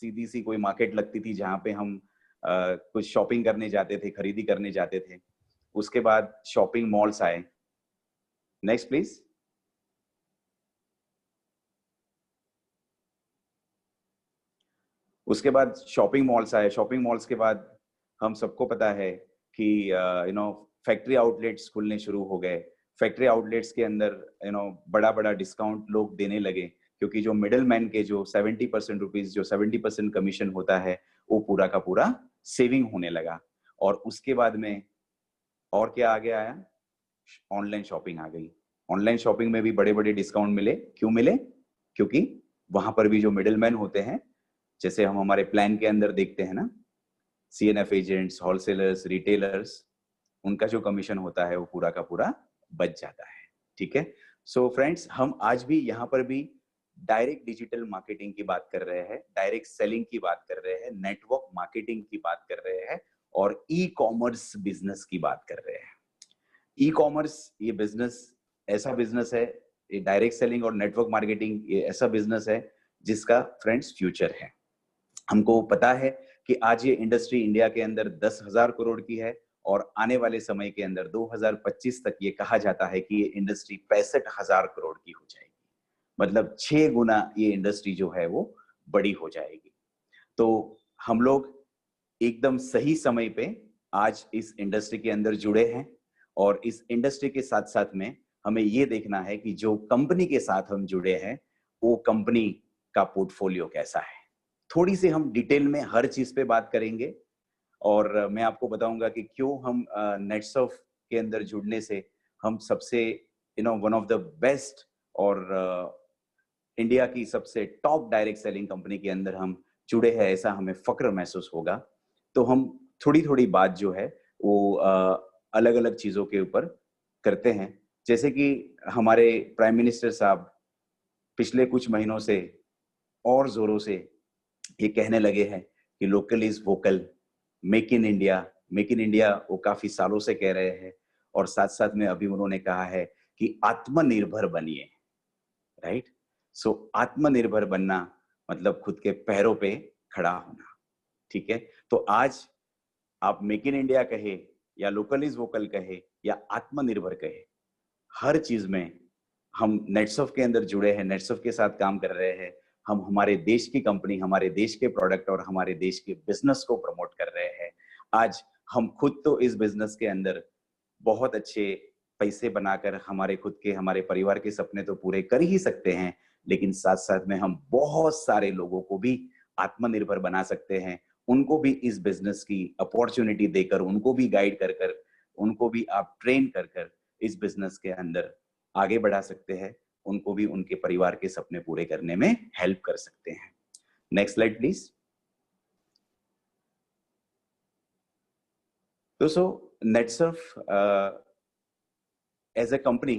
सीधी सी कोई मार्केट लगती थी जहाँ पे हम कुछ शॉपिंग करने जाते थे, खरीदी करने जाते थे। उसके बाद शॉपिंग मॉल्स आए। Next please. उसके बाद शॉपिंग मॉल्स आए। शॉपिंग मॉल्स के बाद हम सबको पता है कि फैक्ट्री आउटलेट्स खुलने शुरू हो गए। फैक्ट्री आउटलेट्स के अंदर बड़ा बड़ा डिस्काउंट लोग देने लगे, क्योंकि जो मिडिल मैन के जो 70% रुपीज, जो 70% कमीशन होता है, वो पूरा का पूरा सेविंग होने लगा। और उसके बाद में और क्या आगे आया? ऑनलाइन शॉपिंग आ गई। ऑनलाइन शॉपिंग में भी बड़े बड़े डिस्काउंट मिले। क्यों मिले? क्योंकि वहां पर भी जो मिडिल मैन होते हैं, जैसे हम हमारे प्लान के अंदर देखते हैं ना, CNF एजेंट्स, होलसेलर्स, रिटेलर्स, उनका जो कमीशन होता है वो पूरा का पूरा बच जाता है। ठीक है। सो फ्रेंड्स, हम आज भी यहाँ पर भी डायरेक्ट डिजिटल मार्केटिंग की बात कर रहे हैं, डायरेक्ट सेलिंग की बात कर रहे हैं, नेटवर्क मार्केटिंग की बात कर रहे हैं, और ई कॉमर्स बिजनेस की बात कर रहे हैं। ई कॉमर्स ये बिजनेस ऐसा बिजनेस है, ये डायरेक्ट सेलिंग और नेटवर्क मार्केटिंग ये ऐसा बिजनेस है जिसका फ्रेंड्स फ्यूचर है। हमको पता है कि आज ये इंडस्ट्री इंडिया के अंदर 10,000 करोड़ की है, और आने वाले समय के अंदर 2025 तक ये कहा जाता है कि ये इंडस्ट्री 65,000 करोड़ की हो जाएगी। मतलब 6 गुना ये इंडस्ट्री जो है वो बड़ी हो जाएगी। तो हम लोग एकदम सही समय पे आज इस इंडस्ट्री के अंदर जुड़े हैं, और इस इंडस्ट्री के साथ साथ में हमें ये देखना है कि जो कंपनी के साथ हम जुड़े हैं वो कंपनी का पोर्टफोलियो कैसा है। थोड़ी सी हम डिटेल में हर चीज पे बात करेंगे, और मैं आपको बताऊंगा कि क्यों हम नेटसर्फ के अंदर जुड़ने से हम सबसे वन ऑफ द बेस्ट और इंडिया की सबसे टॉप डायरेक्ट सेलिंग कंपनी के अंदर हम जुड़े हैं, ऐसा हमें फक्र महसूस होगा। तो हम थोड़ी थोड़ी बात जो है वो अलग अलग चीजों के ऊपर करते हैं। जैसे कि हमारे प्राइम मिनिस्टर साहब पिछले कुछ महीनों से और जोरों से ये कहने लगे हैं कि local is vocal, make in India. Make in India वो काफी सालों से कह रहे हैं, और साथ साथ में अभी उन्होंने कहा है कि आत्मनिर्भर बनिए। राइट। सो आत्मनिर्भर बनना मतलब खुद के पैरों पे खड़ा होना। ठीक है। तो आज आप मेक इन इंडिया कहे या लोकल इज वोकल कहे या आत्मनिर्भर कहे, हर चीज में हम नेटसर्फ के अंदर जुड़े हैं, नेटसर्फ के साथ काम कर रहे हैं। हम हमारे देश की कंपनी, हमारे देश के प्रोडक्ट और हमारे देश के बिजनेस को प्रमोट कर रहे हैं। आज हम खुद तो इस बिजनेस के अंदर बहुत अच्छे पैसे बनाकर हमारे खुद के, हमारे परिवार के सपने तो पूरे कर ही सकते हैं, लेकिन साथ साथ में हम बहुत सारे लोगों को भी आत्मनिर्भर बना सकते हैं। उनको भी इस बिजनेस की अपॉर्चुनिटी देकर, उनको भी गाइड कर कर, उनको भी आप ट्रेन कर कर इस बिजनेस के अंदर आगे बढ़ा सकते हैं। उनको भी उनके परिवार के सपने पूरे करने में हेल्प कर सकते हैं। Next slide please. दोस्तों, Netsurf as a company,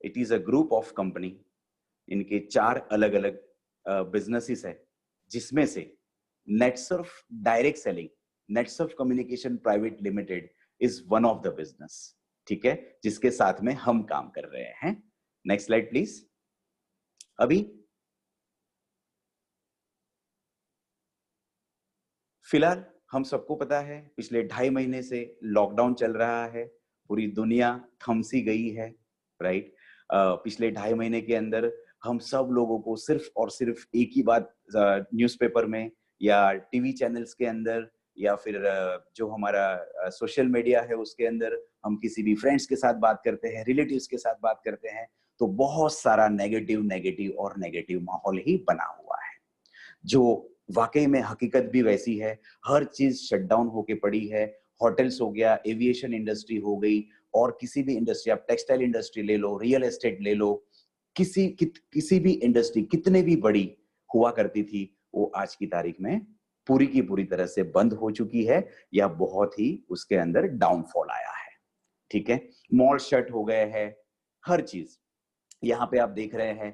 it is a group of company. इनके 4 अलग अलग बिजनेसेस है, जिसमें से Netsurf direct selling, Netsurf communication private limited is one of the business. ठीक है, जिसके साथ में हम काम कर रहे हैं। Next slide please. अभी फिलहाल हम सबको पता है पिछले 2.5 महीने से लॉकडाउन चल रहा है, पूरी दुनिया थम सी गई है। राइट। पिछले 2.5 महीने के अंदर हम सब लोगों को सिर्फ और सिर्फ एक ही बात न्यूज़पेपर में या टीवी चैनल्स के अंदर या फिर जो हमारा सोशल मीडिया है उसके अंदर हम किसी भी फ्रेंड्स के साथ बात करते हैं, रिलेटिव्स के साथ बात करते हैं, तो बहुत सारा नेगेटिव नेगेटिव और नेगेटिव माहौल ही बना हुआ है, जो वाकई में हकीकत भी वैसी है। हर चीज शटडाउन होके पड़ी है। होटल्स हो गया, एविएशन इंडस्ट्री हो गई, और किसी भी इंडस्ट्री, आप टेक्सटाइल इंडस्ट्री ले लो, रियल एस्टेट ले लो, किसी भी इंडस्ट्री कितने भी बड़ी हुआ करती थी, वो आज की तारीख में पूरी की पूरी तरह से बंद हो चुकी है, या बहुत ही उसके अंदर डाउनफॉल आया है। ठीक है। मॉल शट हो गए हैं, हर चीज यहाँ पे आप देख रहे हैं,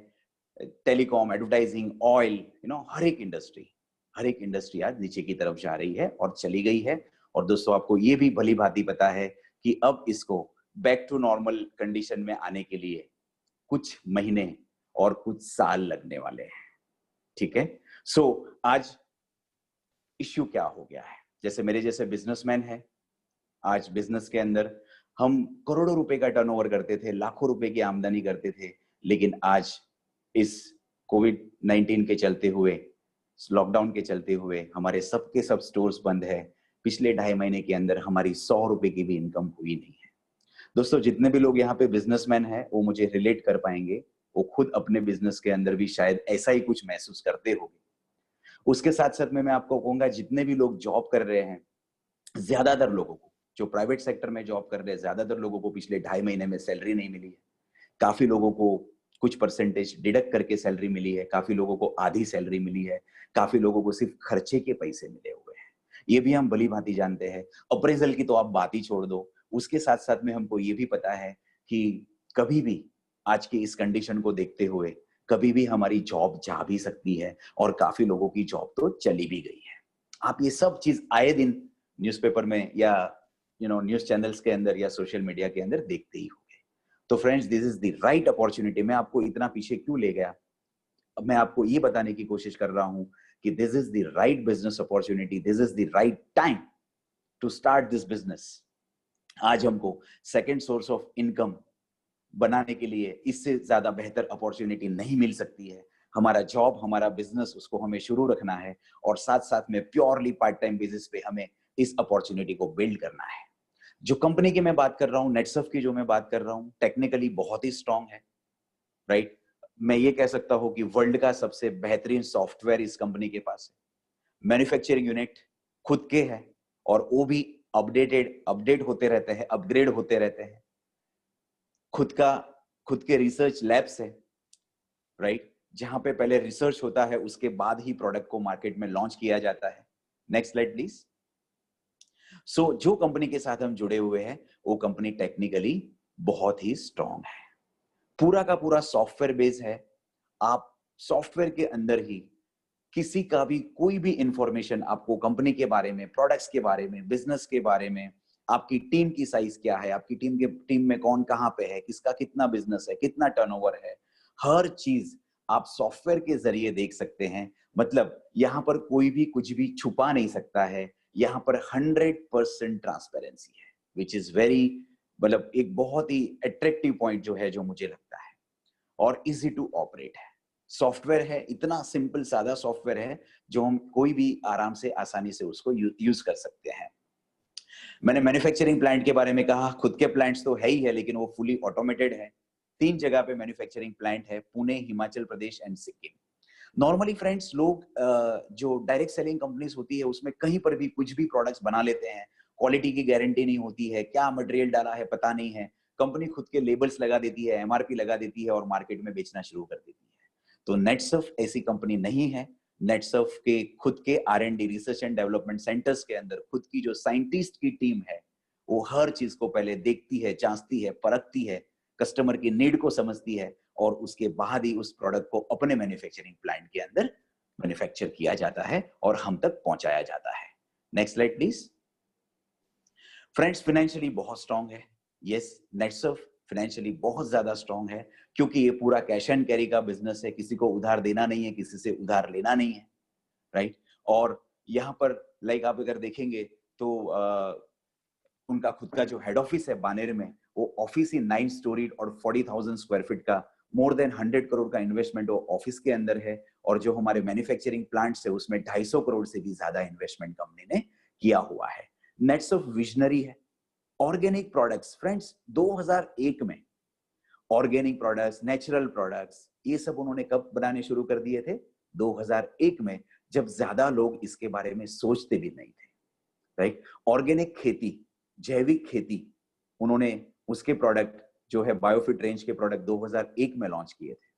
टेलीकॉम, एडवर्टाइजिंग, ऑयल, हर एक इंडस्ट्री आज नीचे की तरफ जा रही है और चली गई है। और दोस्तों, आपको ये भी भली भांति पता है कि अब इसको बैक टू नॉर्मल कंडीशन में आने के लिए कुछ महीने और कुछ साल लगने वाले हैं। ठीक है। सो आज इश्यू क्या हो गया है। जैसे मेरे जैसे बिजनेसमैन है, आज बिजनेस के अंदर हम करोड़ों रुपए का टर्नओवर करते थे, लाखों रुपए की आमदनी करते थे, लेकिन आज इस कोविड 19 के चलते हुए, लॉकडाउन के चलते हुए हमारे सबके सब स्टोर्स बंद है। पिछले 2.5 महीने के अंदर हमारी 100 रुपए की भी इनकम हुई नहीं है। दोस्तों, जितने भी लोग यहाँ पे बिजनेसमैन हैं वो मुझे रिलेट कर पाएंगे, वो खुद अपने बिजनेस के अंदर भी शायद ऐसा ही कुछ महसूस करते होंगे। उसके साथ साथ में मैं आपको कहूंगा, जितने भी लोग जॉब कर रहे हैं, ज्यादातर लोगों को, जो प्राइवेट सेक्टर में जॉब कर रहे हैं, ज्यादातर लोगों को पिछले 2.5 महीने में सैलरी नहीं मिली है। काफी लोगों को कुछ परसेंटेज डिडक्ट करके सैलरी मिली है, काफी लोगों को आधी सैलरी मिली है, काफी लोगों को सिर्फ खर्चे के पैसे मिले हुए हैं। ये भी हम भली भांति जानते हैं। अप्रेजल की तो आप बात ही छोड़ दो। उसके साथ साथ में हमको ये भी पता है कि कभी भी आज की इस कंडीशन को देखते हुए कभी भी हमारी जॉब जा भी सकती है, और काफी लोगों की जॉब तो चली भी गई है। आप ये सब चीज आए दिन न्यूज़पेपर में या न्यूज चैनल्स के अंदर या सोशल मीडिया के अंदर देखते ही होंगे। तो friends, this is the right opportunity. मैं आपको इतना पीछे क्यों ले गया, अब मैं आपको ये बताने की कोशिश कर रहा हूं कि this is the right business opportunity, this is the right time to start this business. आज हमको सेकेंड सोर्स ऑफ इनकम बनाने के लिए इससे ज्यादा बेहतर अपॉर्चुनिटी नहीं मिल सकती है। हमारा जॉब, हमारा बिजनेस, उसको हमें शुरू रखना है, और साथ साथ में प्योरली पार्ट टाइम बेसिस पे हमें इस अपॉर्चुनिटी को बिल्ड करना है। जो कंपनी की मैं बात कर रहा हूं, नेटसर्फ की जो मैं बात कर रहा हूं, टेक्निकली बहुत ही स्ट्रांग है, राइट। मैं ये कह सकता हूं कि वर्ल्ड का सबसे बेहतरीन सॉफ्टवेयर इस कंपनी के पास है। मैन्युफैक्चरिंग यूनिट खुद के है, और वो भी अपडेट होते रहते हैं, अपग्रेड होते रहते हैं। खुद के रिसर्च लैब्स है, राइट, जहां पे पहले रिसर्च होता है, उसके बाद ही प्रोडक्ट को मार्केट में लॉन्च किया जाता है। Next slide please. सो जो कंपनी के साथ हम जुड़े हुए हैं, वो कंपनी टेक्निकली बहुत ही स्ट्रांग है। पूरा का पूरा सॉफ्टवेयर बेस है। आप सॉफ्टवेयर के अंदर ही किसी का भी कोई भी इंफॉर्मेशन आपको कंपनी के बारे में, प्रोडक्ट्स के बारे में, बिजनेस के बारे में, आपकी टीम की साइज क्या है, आपकी टीम में कौन कहां पे है, किसका कितना बिजनेस है, कितना टर्नओवर है, हर चीज आप सॉफ्टवेयर के जरिए देख सकते हैं। मतलब यहां पर कोई भी कुछ भी छुपा नहीं सकता है। यहां पर 100% ट्रांसपेरेंसी है, विच इज वेरी, मतलब एक बहुत ही अट्रैक्टिव पॉइंट जो है, जो मुझे लगता है। और इजी टू ऑपरेट है। सॉफ्टवेयर है, इतना सिंपल सादा सॉफ्टवेयर है, जो हम कोई भी आराम से, आसानी से उसको यूज कर सकते हैं। मैंने मैन्युफैक्चरिंग प्लांट के बारे में कहा, खुद के प्लांट्स तो है ही है, लेकिन वो फुली ऑटोमेटेड है। 3 जगह पे मैन्युफैक्चरिंग प्लांट है, Pune, Himachal Pradesh and Sikkim. Normally friends, लोग जो डायरेक्ट सेलिंग कंपनीज होती है, उसमें कहीं पर भी कुछ भी प्रोडक्ट्स बना लेते हैं। क्वालिटी की गारंटी नहीं होती है, क्या मटेरियल डाला है पता नहीं है। कंपनी खुद के लेबल्स लगा देती है, एमआरपी लगा देती है, और मार्केट में बेचना शुरू कर देती है। तो नेटसर्फ ऐसी कंपनी नहीं है। नेटसर्फ के खुद के R&D, research and development centres के अंदर खुद की जो साइंटिस्ट की टीम है, वो हर चीज को पहले देखती है, जांचती है, परखती है, कस्टमर की नीड को समझती है, और उसके बाद ही उस प्रोडक्ट को अपने मैन्युफैक्चरिंग प्लांट के अंदर मैन्युफैक्चर किया जाता है और हम तक पहुंचाया जाता है। Next slide please. Friends, financially बहुत स्ट्रांग है। यस, नेटसर्फ फाइनेंशियली बहुत ज्यादा स्ट्रांग है, क्योंकि ये पूरा कैश एंड कैरी का बिजनेस है। किसी को उधार देना नहीं है, किसी से उधार लेना नहीं है, राइट। और यहाँ पर लाइक आप अगर देखेंगे तो उनका खुद का जो हेड ऑफिस है बानेर में, वो ऑफिस ही 9 स्टोरी और 40,000 स्क्वायर फीट का, मोर देन 100 करोड़ का इन्वेस्टमेंट वो ऑफिस के अंदर है। और जो हमारे मैन्युफैक्चरिंग प्लांट्स है, उसमें 250 करोड़ से भी ज्यादा इन्वेस्टमेंट कंपनी ने किया हुआ है। नेटसर्फ विजनरी है। ऑर्गेनिक प्रोडक्ट्स, फ्रेंड्स, 2001 में ऑर्गेनिक प्रोडक्ट्स, नेचुरल प्रोडक्ट्स, ये सब उन्होंने कब बनाने शुरू कर दिए थे? 2001 में, जब ज्यादा लोग इसके बारे में सोचते भी नहीं थे, राइट। ऑर्गेनिक खेती, जैविक खेती, उन्होंने उसके प्रोडक्ट जो है बायोफिट रेंज के प्रोडक्ट 2001 में लॉन्च किए थे।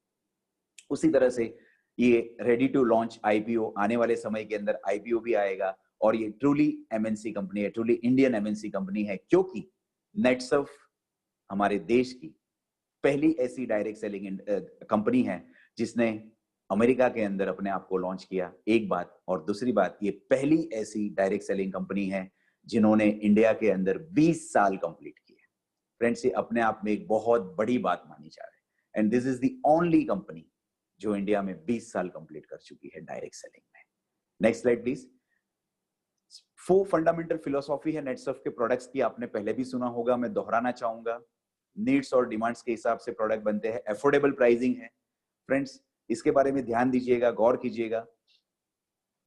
उसी तरह से ये रेडी टू लॉन्च आईपीओ, आने वाले समय के अंदर आईपीओ भी आएगा, और ये ट्रूली एमएनसी कंपनी है, ट्रूली इंडियन एमएनसी कंपनी है, क्योंकि नेटसर्फ हमारे देश की पहली ऐसी डायरेक्ट सेलिंग कंपनी है जिसने अमेरिका के अंदर अपने आप को लॉन्च किया, एक बात। और दूसरी बात, ये पहली ऐसी डायरेक्ट सेलिंग कंपनी है जिन्होंने इंडिया के अंदर 20 साल कंप्लीट किए। फ्रेंड्स, ये अपने आप में एक बहुत बड़ी बात मानी जा रही है। And this is the only company जो इंडिया में 20 साल कंप्लीट कर चुकी है डायरेक्ट सेलिंग में। Next slide please. 4 fundamental philosophy है नेटसर्फ के प्रोडक्ट्स की, आपने पहले भी सुना होगा, मैं दोहराना चाहूंगा। नीड्स और डिमांड्स के हिसाब से प्रोडक्ट बनते हैं, अफोर्डेबल प्राइसिंग है फ्रेंड्स, इसके बारे में ध्यान दीजिएगा, गौर कीजिएगा।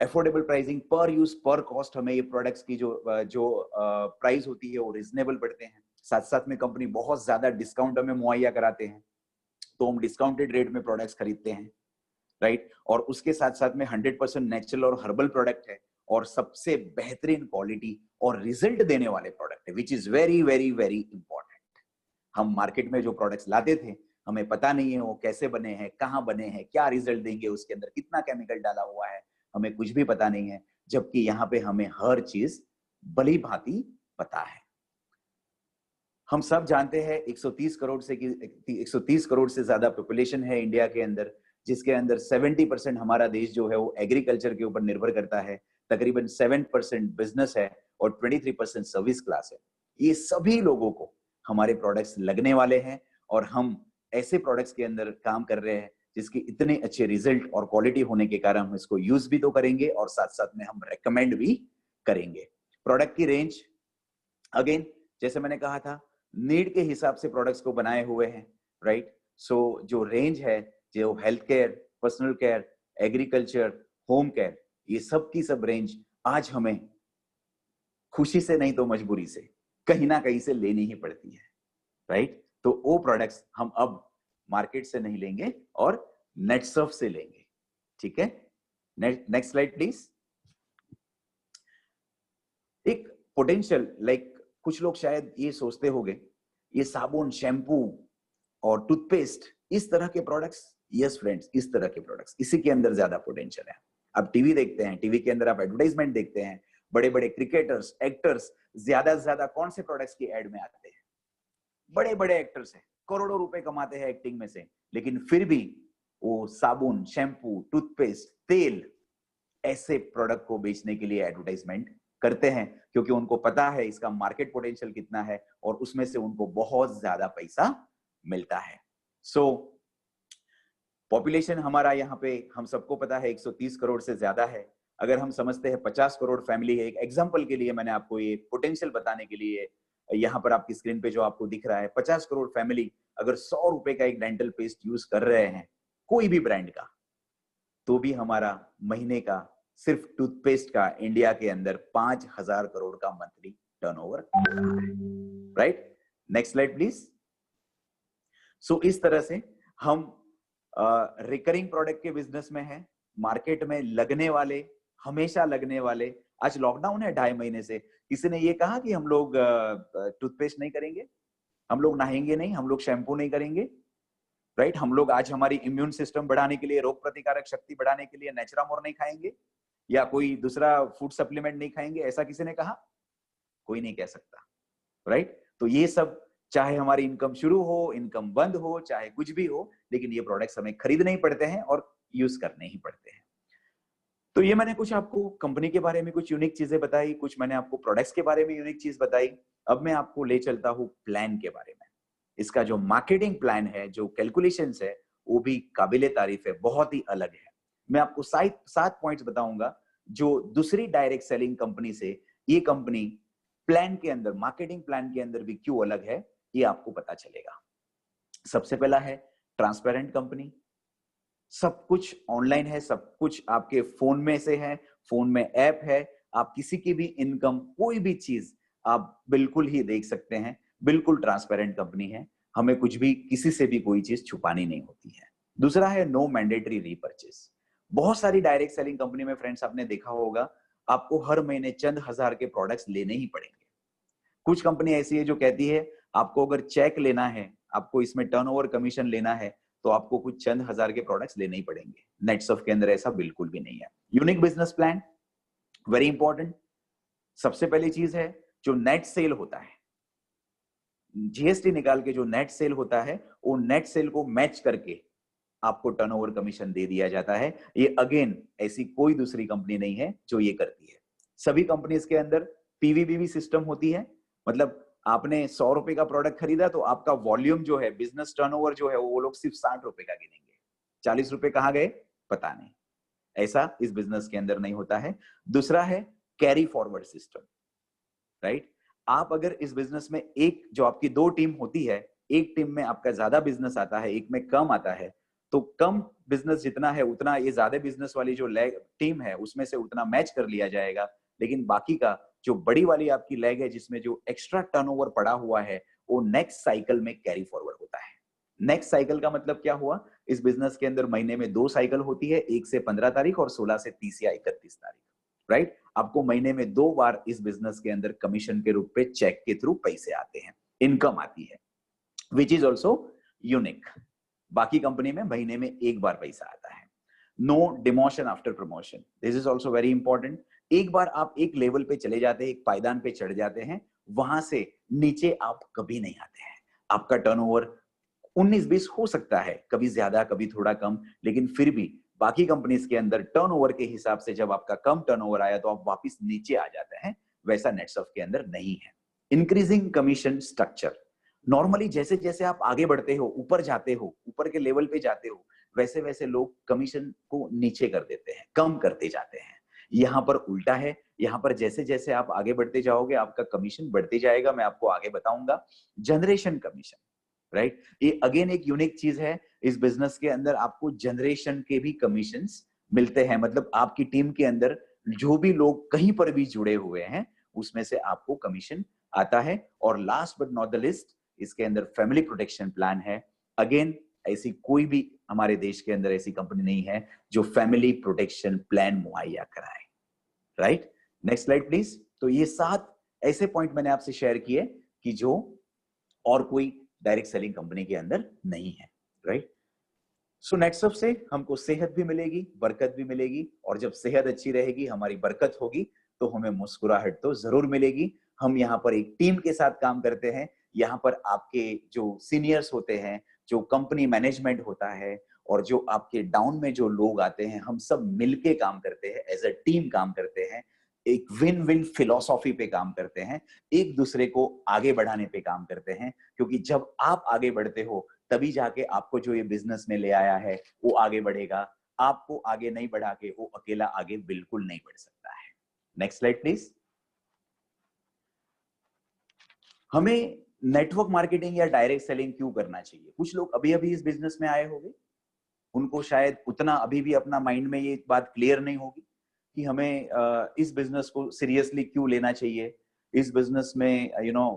अफोर्डेबल प्राइसिंग, पर यूज पर कॉस्ट हमें ये प्रोडक्ट्स की जो प्राइस होती है वो रिजनेबल पड़ते हैं। साथ साथ में कंपनी बहुत ज्यादा डिस्काउंट हमें मुहैया कराते हैं, तो हम डिस्काउंटेड रेट में प्रोडक्ट्स खरीदते हैं, राइट। और उसके साथ साथ में 100% नेचुरल और हर्बल प्रोडक्ट है, और सबसे बेहतरीन क्वालिटी और रिजल्ट देने वाले प्रोडक्ट है, which is very very very important. हम मार्केट में जो प्रोडक्ट्स लाते थे, हमें पता नहीं है वो कैसे बने हैं, कहाँ बने हैं, क्या रिजल्ट देंगे, उसके अंदर कितना केमिकल डाला हुआ है, हमें कुछ भी पता नहीं है। जबकि यहाँ पे हमें हर चीज भली भांति पता है। हम सब जानते हैं 130 करोड़ से ज्यादा पॉपुलेशन है इंडिया के अंदर, जिसके अंदर 70% हमारा देश जो है वो एग्रीकल्चर के ऊपर निर्भर करता है, तकरीबन 7% बिजनेस है और 23% सर्विस क्लास है। ये सभी लोगों को हमारे प्रोडक्ट्स लगने वाले हैं, और हम ऐसे प्रोडक्ट्स के अंदर काम कर रहे हैं जिसके इतने अच्छे रिजल्ट और क्वालिटी होने के कारण हम इसको यूज भी तो करेंगे और साथ साथ में हम रेकमेंड भी करेंगे। प्रोडक्ट की रेंज, अगेन जैसे मैंने कहा था, नीड के हिसाब से प्रोडक्ट्स को बनाए हुए हैं, राइट। सो जो रेंज है, जो health care, personal care, agriculture, home care, ये सब की सब रेंज आज हमें खुशी से नहीं तो मजबूरी से कहीं ना कहीं से लेनी ही पड़ती है, राइट। तो वो प्रोडक्ट्स हम अब मार्केट से नहीं लेंगे और नेटसर्फ से लेंगे, ठीक है। Next slide please. एक पोटेंशियल, लाइक कुछ लोग शायद ये सोचते होंगे, ये साबुन, शैम्पू और टूथपेस्ट, इस तरह के प्रोडक्ट्स, यस फ्रेंड्स, इस तरह के प्रोडक्ट्स, इसी के अंदर ज्यादा पोटेंशियल है। अब टीवी देखते हैं, टीवी के अंदर आप एडवर्टाइजमेंट देखते हैं, बड़े बड़े क्रिकेटर्स, एक्टर्स ज्यादा से ज्यादा कौन से प्रोडक्ट्स की एड में आते हैं? बड़े बड़े एक्टर्स हैं, करोड़ों रुपए कमाते हैं एक्टिंग में से, लेकिन फिर भी वो साबुन, शैम्पू, टूथपेस्ट, तेल, ऐसे प्रोडक्ट को बेचने के लिए एडवर्टाइजमेंट करते हैं, क्योंकि उनको पता है इसका मार्केट पोटेंशियल कितना है और उसमें से उनको बहुत ज्यादा पैसा मिलता है। सो पॉपुलेशन हमारा यहाँ पे हम सबको पता है 130 करोड़ से ज्यादा है। अगर हम समझते हैं 50 करोड़ फैमिली है, एक एग्जांपल के लिए मैंने आपको ये पोटेंशियल बताने के लिए यहाँ पर आपकी स्क्रीन पे जो आपको दिख रहा है, 50 करोड़ फैमिली अगर 100 रुपए का एक डेंटल पेस्ट यूज कर रहे हैं, कोई भी ब्रांड का, तो भी हमारा महीने का सिर्फ टूथपेस्ट का इंडिया के अंदर 5,000 करोड़ का मंथली टर्नओवर हो रहा है, right. Next slide please. So इस तरह से हम रिकरिंग प्रोडक्ट के बिजनेस में है, मार्केट में लगने वाले, हमेशा लगने वाले। आज लॉकडाउन है 2.5 महीने से, किसी ने ये कहा कि हम लोग टूथपेस्ट नहीं करेंगे, हम लोग नहाएंगे नहीं, हम लोग शैम्पू नहीं करेंगे, राइट। हम लोग आज हमारी इम्यून सिस्टम बढ़ाने के लिए, रोग प्रतिकारक शक्ति बढ़ाने के लिए नेचुरामोर नहीं खाएंगे या कोई दूसरा फूड सप्लीमेंट नहीं खाएंगे, ऐसा किसी ने कहा? कोई नहीं कह सकता, राइट। तो ये सब, चाहे हमारी इनकम शुरू हो, इनकम बंद हो, चाहे कुछ भी हो, लेकिन ये प्रोडक्ट्स हमें खरीदने ही पड़ते हैं और यूज करने ही पड़ते हैं। तो ये मैंने कुछ आपको कंपनी के बारे में कुछ यूनिक चीजें बताई, कुछ मैंने आपको प्रोडक्ट्स के बारे में यूनिक चीज बताई। अब मैं आपको ले चलता हूँ प्लान के बारे में। इसका जो मार्केटिंग प्लान है, जो कैलकुलेशंस है, वो भी काबिले तारीफ है, बहुत ही अलग है। मैं आपको 7 पॉइंट्स बताऊंगा जो दूसरी डायरेक्ट सेलिंग कंपनी से ये कंपनी प्लान के अंदर, मार्केटिंग प्लान के अंदर भी क्यों अलग है, ये आपको पता चलेगा। सबसे पहला है ट्रांसपेरेंट कंपनी, सब कुछ ऑनलाइन है, सब कुछ आपके फोन में से है, फोन में ऐप है, आप किसी की भी इनकम, कोई भी चीज आप बिल्कुल ही देख सकते हैं। बिल्कुल ट्रांसपेरेंट कंपनी है, हमें कुछ भी, किसी से भी कोई चीज छुपानी नहीं होती है। दूसरा है नो मैंडेटरी रीपर्चेस। बहुत सारी डायरेक्ट सेलिंग कंपनी में फ्रेंड्स आपने देखा होगा, आपको हर महीने चंद हजार के प्रोडक्ट्स लेने ही पड़ेंगे। कुछ कंपनी ऐसी है जो कहती है आपको अगर चेक लेना है, आपको इसमें टर्नओवर कमीशन लेना है, तो आपको कुछ चंद हजार के प्रोडक्ट्स लेने ही पड़ेंगे। नेटसर्फ के अंदर ऐसा बिल्कुल भी नहीं है। Unique business plan, very important. सबसे पहली चीज है जो नेट सेल होता है, जीएसटी निकाल के जो नेट सेल होता है, वो नेट सेल को मैच करके आपको टर्नओवर कमीशन दे दिया जाता है। ये अगेन ऐसी कोई दूसरी कंपनी नहीं है जो ये करती है। सभी कंपनीज के अंदर पीवीबीवी सिस्टम होती है, मतलब आपने 100 रुपए का प्रोडक्ट खरीदा तो आपका वॉल्यूम जो है, बिजनेस टर्नओवर जो है, वो लोग सिर्फ 60 रुपए का गिनेंगे। 40 रुपए कहां गए पता नहीं। ऐसा इस बिजनेस के अंदर नहीं होता है। दूसरा है कैरी फॉरवर्ड सिस्टम, राइट? आप अगर इस बिजनेस में एक जो आपकी दो टीम होती है, एक टीम में आपका ज्यादा बिजनेस आता है, एक में कम आता है, तो कम बिजनेस जितना है उतना ये ज्यादा बिजनेस वाली जो लेग टीम है उसमें से उतना मैच कर लिया जाएगा, लेकिन बाकी का जो बड़ी वाली आपकी लेग है जिसमें जो एक्स्ट्रा टर्नओवर पड़ा हुआ है वो नेक्स्ट साइकिल में कैरी फॉरवर्ड होता है। नेक्स्ट साइकिल का मतलब क्या हुआ? इस बिजनेस के अंदर महीने में 2 साइकिल होती है, 1 से 15 तारीख और 16 से 30 या 31 तारीख, राइट? आपको महीने में 2 बार इस बिजनेस के अंदर कमीशन के रूप पे चेक के थ्रू पैसे आते हैं, इनकम आती है, विच इज ऑल्सो यूनिक। बाकी कंपनी में महीने में 1 बार पैसा आता है। No demotion after promotion, this is also very important. एक बार आप एक लेवल पे चले जाते हैं, एक पायदान पे चढ़ जाते हैं, वहां से नीचे आप कभी नहीं आते हैं। आपका टर्नओवर 19-20 हो सकता है, कभी ज्यादा कभी थोड़ा कम, लेकिन फिर भी बाकी कंपनीज के अंदर टर्नओवर के हिसाब से जब आपका कम टर्नओवर आया तो आप वापस नीचे आ जाते हैं, वैसा नेटसर्फ के अंदर नहीं है। इंक्रीजिंग कमीशन स्ट्रक्चर, नॉर्मली जैसे जैसे आप आगे बढ़ते हो, ऊपर जाते हो, ऊपर के लेवल पे जाते हो, वैसे वैसे लोग कमीशन को नीचे कर देते हैं, कम करते जाते हैं। यहाँ पर उल्टा है, यहाँ पर जैसे जैसे आप आगे बढ़ते जाओगे आपका कमीशन बढ़ते जाएगा, मैं आपको आगे बताऊंगा। Generation commission, right? ये अगेन एक यूनिक चीज है, इस बिजनेस के अंदर आपको जनरेशन के भी कमीशंस मिलते हैं, मतलब आपकी टीम के अंदर जो भी लोग कहीं पर भी जुड़े हुए हैं उसमें से आपको कमीशन आता है। और last but not the list, इसके अंदर फैमिली प्रोटेक्शन प्लान है। अगेन ऐसी कोई भी हमारे देश के अंदर ऐसी कंपनी नहीं है जो फैमिली प्रोटेक्शन प्लान मुहैया कराए, राइट? Next slide please. तो ये 7 ऐसे पॉइंट मैंने आपसे शेयर किए कि जो और कोई डायरेक्ट सेलिंग कंपनी के अंदर नहीं है, राइट? सो नेटसर्फ से हमको सेहत भी मिलेगी, बरकत भी मिलेगी, और जब सेहत अच्छी रहेगी, हमारी बरकत होगी, तो हमें मुस्कुराहट तो जरूर मिलेगी। हम यहाँ पर एक टीम के साथ काम करते हैं, यहाँ पर आपके जो सीनियर्स होते हैं, जो कंपनी मैनेजमेंट होता है, और जो आपके डाउन में जो लोग आते हैं, हम सब मिलके काम करते हैं, एज अ टीम काम करते हैं, एक विन विन फिलॉसफी पे काम करते हैं, एक दूसरे को आगे बढ़ाने पे काम करते हैं। क्योंकि जब आप आगे बढ़ते हो तभी जाके आपको जो ये बिजनेस में ले आया है वो आगे बढ़ेगा। आपको आगे नहीं बढ़ा के वो अकेला आगे बिल्कुल नहीं बढ़ सकता है। Next slide please. हमें नेटवर्क मार्केटिंग या डायरेक्ट सेलिंग क्यों करना चाहिए? कुछ लोग अभी अभी इस बिजनेस में आए होंगे, उनको शायद उतना अभी भी अपना माइंड में ये बात क्लियर नहीं होगी कि हमें इस बिजनेस को सीरियसली क्यों लेना चाहिए, इस बिजनेस में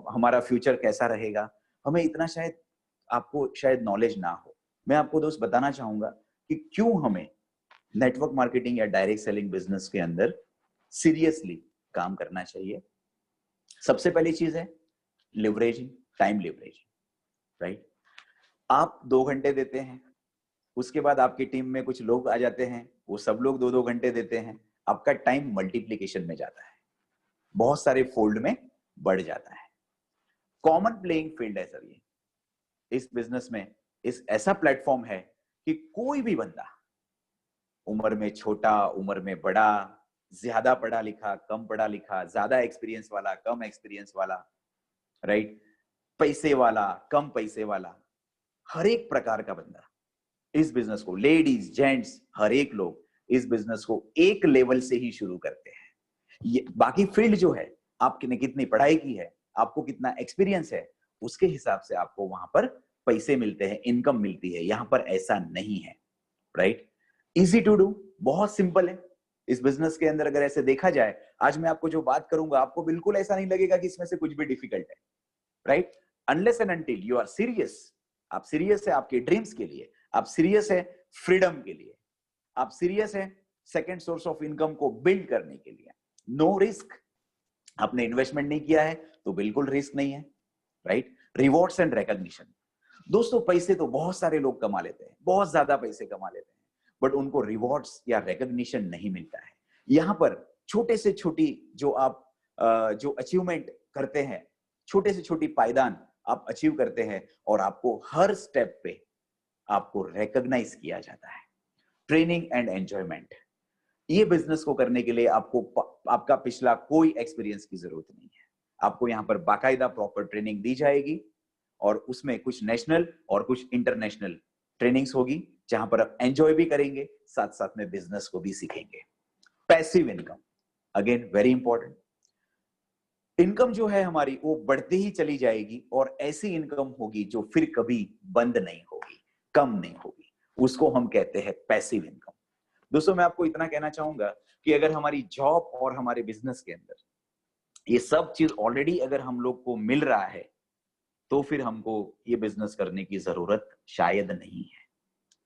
हमारा फ्यूचर कैसा रहेगा। हमें इतना शायद आपको शायद नॉलेज ना हो। मैं आपको दोस्त बताना चाहूंगा कि क्यों हमें नेटवर्क मार्केटिंग या डायरेक्ट सेलिंग बिजनेस के अंदर सीरियसली काम करना चाहिए। सबसे पहली चीज है लिवरेजिंग, टाइम लिवरेजिंग, राइट? आप 2 घंटे देते हैं, उसके बाद आपकी टीम में कुछ लोग आ जाते हैं, वो सब लोग 2-2 घंटे देते हैं, आपका टाइम मल्टीप्लीकेशन में जाता है, बहुत सारे फोल्ड में बढ़ जाता है। कॉमन प्लेइंग फील्ड है सर ये। इस बिजनेस में इस ऐसा प्लेटफॉर्म है कि कोई भी बंदा, उम्र में छोटा, उम्र में बड़ा, ज्यादा पढ़ा लिखा, कम पढ़ा लिखा, ज्यादा एक्सपीरियंस वाला, कम एक्सपीरियंस वाला, राइट, पैसे वाला, कम पैसे वाला, हर एक प्रकार का बंदा इस बिजनेस को, लेडीज जेंट्स हर एक लोग इस बिजनेस को एक लेवल से ही शुरू करते हैं। ये बाकी फील्ड जो है, आपने कितनी पढ़ाई की है, आपको कितना एक्सपीरियंस है, उसके हिसाब से आपको वहां पर पैसे मिलते हैं, इनकम मिलती है। यहां पर ऐसा नहीं है, राइट? इजी टू डू, बहुत सिंपल है। इस बिजनेस के अंदर अगर ऐसे देखा जाए, आज मैं आपको जो बात करूंगा आपको बिल्कुल ऐसा नहीं लगेगा कि इसमें से कुछ भी डिफिकल्ट है, right? Unless and until you are serious, आप सीरियस है आपके ड्रीम्स के लिए, आप सीरियस है फ्रीडम के लिए, आप सीरियस है सेकंड सोर्स ऑफ इनकम को बिल्ड करने के लिए, नो रिस्क, आपने इन्वेस्टमेंट नहीं किया है तो बिल्कुल रिस्क नहीं है, राइट? रिवॉर्ड्स एंड रिकॉग्निशन, दोस्तों पैसे तो बहुत सारे लोग कमा लेते हैं, बहुत ज्यादा पैसे कमा लेते हैं, बट उनको रिवॉर्ड्स या रिकॉग्निशन नहीं मिलता है। यहां पर छोटे से छोटी जो आप जो अचीवमेंट करते हैं, छोटे से छोटी पायदान आप अचीव करते हैं, और आपको हर स्टेप पे आपको रिकॉग्नाइज किया जाता है। ट्रेनिंग एंड एंजॉयमेंट, ये बिजनेस को करने के लिए आपको आपका पिछला कोई एक्सपीरियंस की जरूरत नहीं है। आपको यहाँ पर बाकायदा प्रॉपर ट्रेनिंग दी जाएगी, और उसमें कुछ नेशनल और कुछ इंटरनेशनल ट्रेनिंग्स होगी, जहां पर आप एंजॉय भी करेंगे, साथ साथ में बिजनेस को भी सीखेंगे। Passive income, again very important. Income जो है हमारी वो बढ़ती ही चली जाएगी और ऐसी इनकम होगी जो फिर कभी बंद नहीं होगी, कम नहीं होगी, उसको हम कहते हैं पैसिव इनकम। दोस्तों मैं आपको इतना कहना चाहूंगा कि अगर हमारी जॉब और हमारे बिजनेस के अंदर ये सब चीज ऑलरेडी अगर हम लोग को मिल रहा है तो फिर हमको ये बिजनेस करने की जरूरत शायद नहीं है,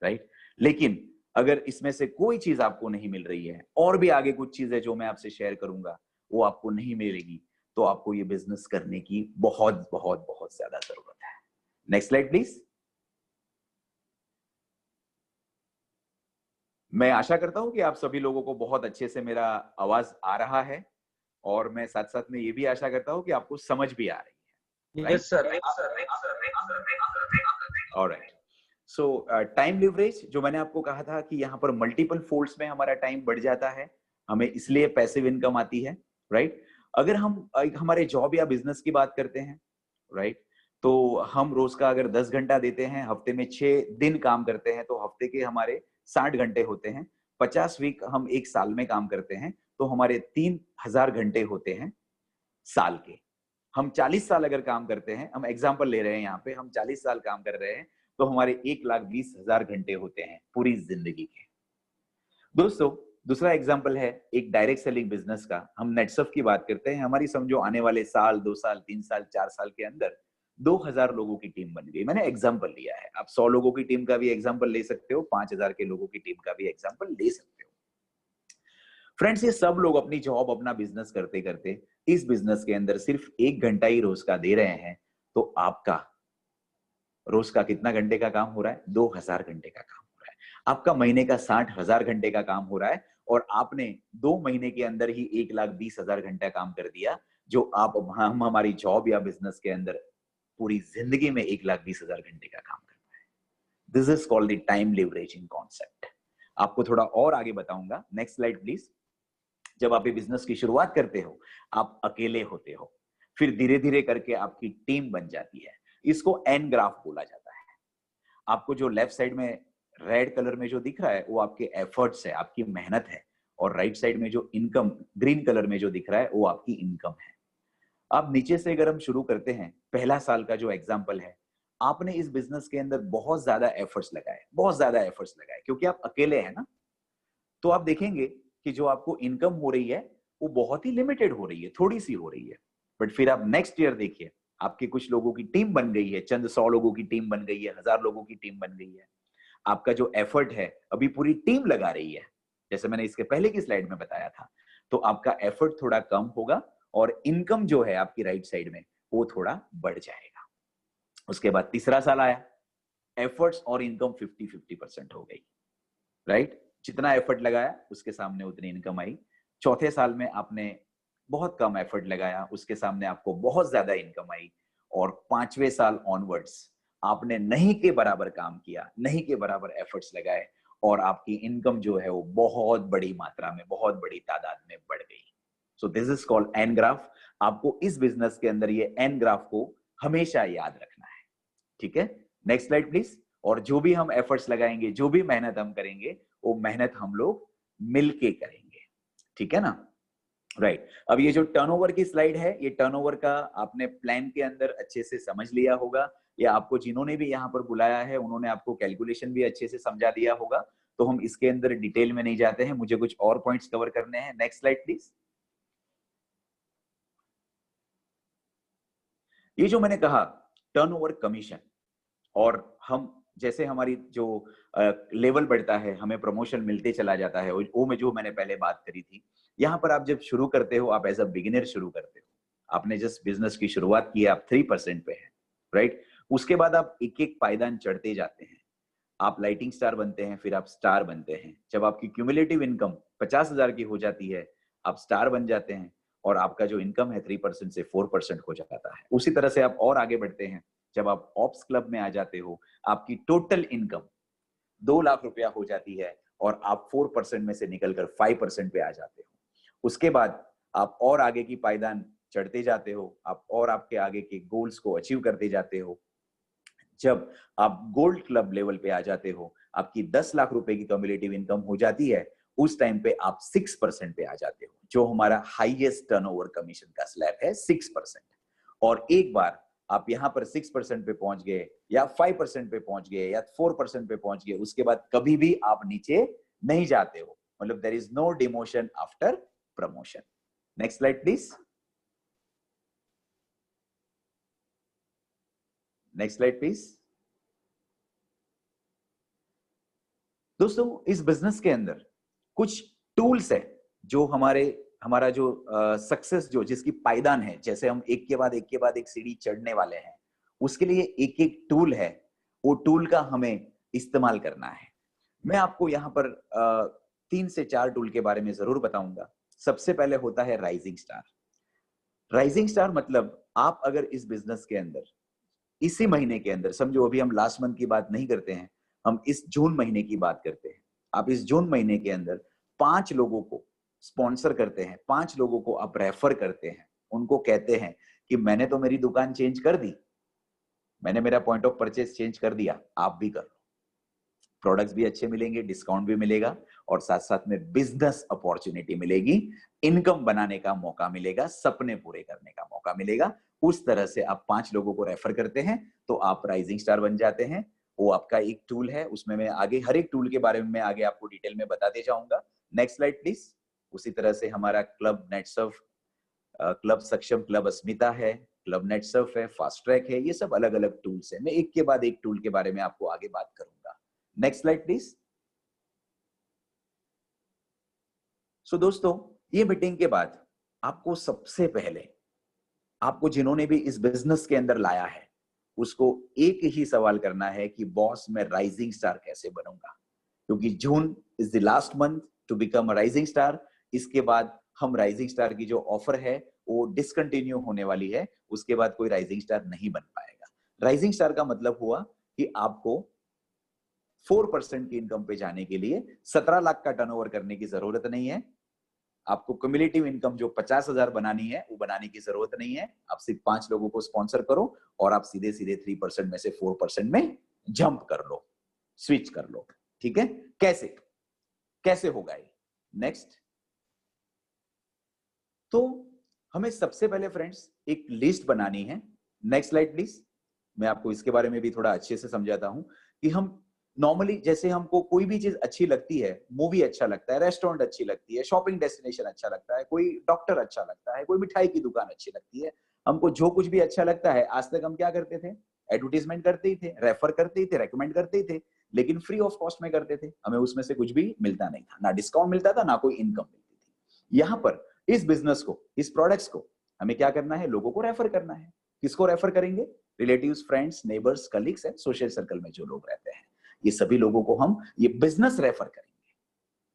राइट। लेकिन अगर इसमें से कोई चीज आपको नहीं मिल रही है और भी आगे कुछ चीजें जो मैं आपसे शेयर करूंगा वो आपको नहीं मिलेगी, तो आपको ये बिजनेस करने की बहुत बहुत बहुत ज्यादा जरूरत है। Next slide please. मैं आशा करता हूं कि आप सभी लोगों को बहुत अच्छे से मेरा आवाज आ रहा है और मैं साथ साथ में ये भी आशा करता हूं कि आपको समझ भी आ रही है। Yes sir. ऑलराइट। सो टाइम लिवरेज, जो मैंने आपको कहा था कि यहाँ पर मल्टीपल फोल्ड्स में हमारा टाइम बढ़ जाता है, हमें इसलिए पैसिव इनकम आती है, राइट। अगर हम हमारे जॉब या बिजनेस की बात करते हैं, राइट, तो हम रोज का अगर 10 घंटा देते हैं, हफ्ते में 6 दिन काम करते हैं, तो हफ्ते के हमारे 60 घंटे होते हैं। 50 वीक हम एक साल में काम करते हैं, तो हमारे 3000 घंटे होते हैं साल के। हम 40 साल अगर काम करते हैं, हम एग्जाम्पल ले रहे हैं यहाँ पे, हम 40 साल काम कर रहे हैं, तो हमारे 1,20,000 घंटे होते हैं पूरी जिंदगी के। दोस्तों दूसरा एग्जाम्पल है एक डायरेक्ट सेलिंग बिजनेस का। हम नेटसर्फ की बात करते हैं, हमारी समझो आने वाले साल, 2 साल, 3 साल, 4 साल के अंदर 2000 लोगों की टीम बन गई। मैंने एग्जाम्पल लिया है, आप 100 लोगों की टीम का भी एग्जाम्पल ले सकते हो, 5000 के लोगों की टीम का भी एग्जाम्पल ले सकते हो। फ्रेंड्स ये सब लोग अपनी जॉब, अपना बिजनेस करते करते इस बिजनेस के अंदर सिर्फ 1 घंटा ही रोज का दे रहे हैं, तो आपका रोज का कितना घंटे का काम हो रहा है? 2000 घंटे का काम हो रहा है। आपका महीने का 60,000 घंटे का काम हो रहा है और आपने 2 महीने के अंदर ही 1,20,000 घंटा काम कर दिया, जो आप हम हमारी जॉब या बिजनेस के अंदर पूरी जिंदगी में 1,20,000 घंटे का काम करते हैं। This is called the time leveraging concept. आपको थोड़ा और आगे बताऊंगा। Next slide please. जब आप ये बिजनेस की शुरुआत करते हो, आप अकेले होते हो, फिर धीरे धीरे करके आपकी टीम बन जाती है। इसको एन ग्राफ बोला जाता है। आपको जो लेफ्ट साइड में रेड कलर में जो दिख रहा है वो आपके एफर्ट्स है, आपकी मेहनत है, और राइट साइड में जो इनकम ग्रीन कलर में जो दिख रहा है वो आपकी इनकम है। अब नीचे से अगर हम शुरू करते हैं, पहला साल का जो एग्जाम्पल है, आपने इस बिजनेस के अंदर बहुत ज्यादा एफर्ट्स लगाए, बहुत ज्यादा एफर्ट्स लगाए, क्योंकि आप अकेले हैं ना। तो आप देखेंगे कि जो आपको इनकम हो रही है वो बहुत ही लिमिटेड हो रही है, थोड़ी सी हो रही है। बट फिर आप नेक्स्ट ईयर देखिए, आपके कुछ लोगों की टीम बन गई है, चंद 100 लोगों की टीम बन गई है, 1000 लोगों की टीम बन गई है। आपका जो एफर्ट है अभी पूरी टीम लगा रही है, जैसे मैंने इसके पहले की स्लाइड में बताया था। तो आपका एफर्ट थोड़ा कम होगा और इनकम जो है आपकी राइट साइड में वो थोड़ा बढ़ जाएगा। उसके बाद तीसरा साल आया, एफर्ट्स और इनकम 50-50% हो गई, राइट। जितना एफर्ट लगाया उसके सामने उतनी इनकम आई। चौथे साल में आपने बहुत कम एफर्ट लगाया, उसके सामने आपको बहुत ज्यादा इनकम आई। और 5वें साल ऑनवर्ड्स आपने नहीं के बराबर काम किया, नहीं के बराबर एफर्ट्स लगाए, और आपकी इनकम जो है वो बहुत बड़ी मात्रा में, बहुत बड़ी तादाद में बढ़ गई। So this is called an graph. आपको इस बिजनेस के अंदर ये एन ग्राफ को हमेशा याद रखना है, ठीक है। Next slide please. और जो भी हम एफर्ट्स लगाएंगे, जो भी मेहनत हम करेंगे, वो मेहनत हम लोग मिलके करेंगे, ठीक है ना, राइट। अब ये जो टर्नओवर की स्लाइड है, ये टर्नओवर का आपने प्लान के अंदर अच्छे से समझ लिया होगा, या आपको जिन्होंने भी यहाँ पर बुलाया है उन्होंने आपको कैलकुलेशन भी अच्छे से समझा दिया होगा। तो हम इसके अंदर डिटेल में नहीं जाते हैं, मुझे कुछ और पॉइंट्स कवर करने हैं। Next slide please. ये जो मैंने कहा टर्नओवर कमीशन, और हम जैसे हमारी जो लेवल बढ़ता है, हमें प्रमोशन मिलते चला जाता है, वो में जो मैंने पहले बात करी थी। यहाँ पर आप जब शुरू करते हो, आप एज अ बिगिनर शुरू करते हो, आपने जस्ट बिजनेस की शुरुआत की है, आप 3% पे है, राइट। उसके बाद आप एक एक पायदान चढ़ते जाते हैं, आप लाइटिंग स्टार बनते हैं, फिर आप स्टार बनते हैं। जब आपकी क्यूमुलेटिव इनकम 50,000 की हो जाती है, आप स्टार बन जाते हैं, और आपका जो इनकम है 3% से 4% हो जाता है। उसी तरह से आप और आगे बढ़ते हैं, जब आप ऑप्स क्लब में आ जाते हो, आपकी टोटल इनकम 2 लाख रुपया हो जाती है, और आप 4% में से निकलकर 5% पे आ जाते हो। उसके बाद आप और आगे की पायदान चढ़ते जाते हो, आप और आपके आगे के गोल्स को अचीव करते जाते हो। जब आप गोल्ड क्लब लेवल पे आ जाते हो, आपकी 10 लाख रुपए की क्यूमुलेटिव इनकम हो जाती है, उस टाइम पे आप 6% पे आ जाते हो, जो हमारा हाईएस्ट टर्नओवर कमीशन का स्लैब है 6%। और एक बार आप यहां पर 6% पे पहुंच गए या 5% पे पहुंच गए या 4% पे पहुंच गए, उसके बाद कभी भी आप नीचे नहीं जाते हो, मतलब there is no demotion after promotion. Next slide please. Next slide please. दोस्तों इस बिजनेस के अंदर कुछ टूल्स है जो हमारा जो सक्सेस जो जिसकी पायदान है, जैसे हम एक के बाद एक सीढ़ी चढ़ने वाले हैं, उसके लिए एक एक टूल है, वो टूल का हमें इस्तेमाल करना है। मैं आपको यहाँ पर 3 से 4 टूल के बारे में जरूर बताऊंगा। सबसे पहले होता है राइजिंग स्टार। राइजिंग स्टार मतलब आप अगर इस बिजनेस के अंदर इसी महीने के अंदर, समझो अभी हम लास्ट मंथ की बात नहीं करते हैं, हम इस जून महीने की बात करते हैं, आप इस जून महीने के अंदर 5 लोगों को स्पॉन्सर करते हैं, 5 लोगों को आप रेफर करते हैं, उनको कहते हैं कि मैंने तो मेरी दुकान चेंज कर दी, मैंने मेरा पॉइंट ऑफ परचेज चेंज कर दिया, आप भी कर लो। प्रोडक्ट्स भी अच्छे मिलेंगे, डिस्काउंट भी मिलेगा और साथ साथ में बिजनेस अपॉर्चुनिटी मिलेगी, इनकम बनाने का मौका मिलेगा, सपने पूरे करने का मौका मिलेगा। उस तरह से आप 5 लोगों को रेफर करते हैं तो आप राइजिंग स्टार बन जाते हैं। वो आपका एक टूल है, उसमें मैं आगे हर एक टूल के बारे में मैं आगे आपको डिटेल में बताते जाऊंगा। Next slide please. उसी तरह से हमारा क्लब नेटसर्फ, क्लब सक्षम, क्लब अस्मिता है, क्लब नेटसर्फ है, फास्ट ट्रैक है, ये सब अलग अलग टूल्स है। मैं एक के बाद एक टूल के बारे में आपको आगे बात करूंगा। Next slide please. सो दोस्तों ये मीटिंग के बाद आपको सबसे पहले, आपको जिन्होंने भी इस बिजनेस के अंदर लाया है, उसको एक ही सवाल करना है कि बॉस मैं राइजिंग स्टार कैसे बनूंगा, क्योंकि June is the last month to become a rising star. इसके बाद हम राइजिंग स्टार की जो ऑफर है वो डिसकंटिन्यू होने वाली है, उसके बाद कोई राइजिंग स्टार नहीं बन पाएगा। राइजिंग स्टार का मतलब हुआ कि आपको 4% की इनकम पे जाने के लिए 17 लाख का टर्नओवर करने की जरूरत नहीं है। आपको क्यूमुलेटिव इनकम जो 50,000 बनानी है वो बनाने की जरूरत नहीं है। आप सिर्फ 5 लोगों को स्पॉन्सर करो और आप सीधे सीधे 3% में से 4% में जंप कर लो, स्विच कर लो। ठीक है, कैसे कैसे होगा ये? नेक्स्ट। तो हमें सबसे पहले फ्रेंड्स एक लिस्ट बनानी है। Next slide please. मैं आपको इसके बारे में भी थोड़ा अच्छे से समझाता हूं कि हम नॉर्मली जैसे हमको कोई भी चीज अच्छी लगती है, मूवी अच्छा लगता है, रेस्टोरेंट अच्छी लगती है, शॉपिंग डेस्टिनेशन अच्छा लगता है, कोई डॉक्टर अच्छा लगता है, कोई मिठाई की दुकान अच्छी लगती है, हमको जो कुछ भी अच्छा लगता है, आज तक हम क्या करते थे? एडवर्टीजमेंट करते ही थे, रेफर करते ही थे, रेकमेंड करते ही थे, लेकिन फ्री ऑफ कॉस्ट में करते थे। हमें उसमें से कुछ भी मिलता नहीं था, ना डिस्काउंट मिलता था, ना कोई इनकम मिलती थी। यहाँ पर इस बिजनेस को, इस प्रोडक्ट्स को हमें क्या करना है? लोगों को रेफर करना है। किसको रेफर करेंगे? Relatives, friends, neighbours, colleagues and social circle में जो लोग रहते हैं, ये सभी लोगों को हम ये बिजनेस रेफर करेंगे।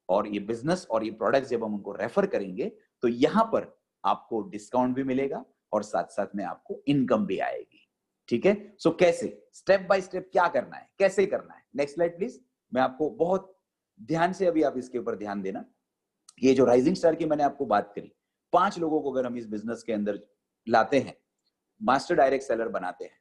और ये बिजनेस और ये प्रोडक्ट जब हम उनको रेफर करेंगे तो यहां पर आपको डिस्काउंट भी मिलेगा और साथ साथ में आपको इनकम भी आएगी। ठीक है, सो कैसे, स्टेप बाय स्टेप क्या करना है, कैसे करना है? Next slide please. मैं आपको बहुत ध्यान से, अभी आप इसके ऊपर ध्यान देना। ये जो राइजिंग स्टार की मैंने आपको बात करी, 5 लोगों को अगर हम इस बिजनेस के अंदर लाते हैं, मास्टर डायरेक्ट सेलर बनाते हैं,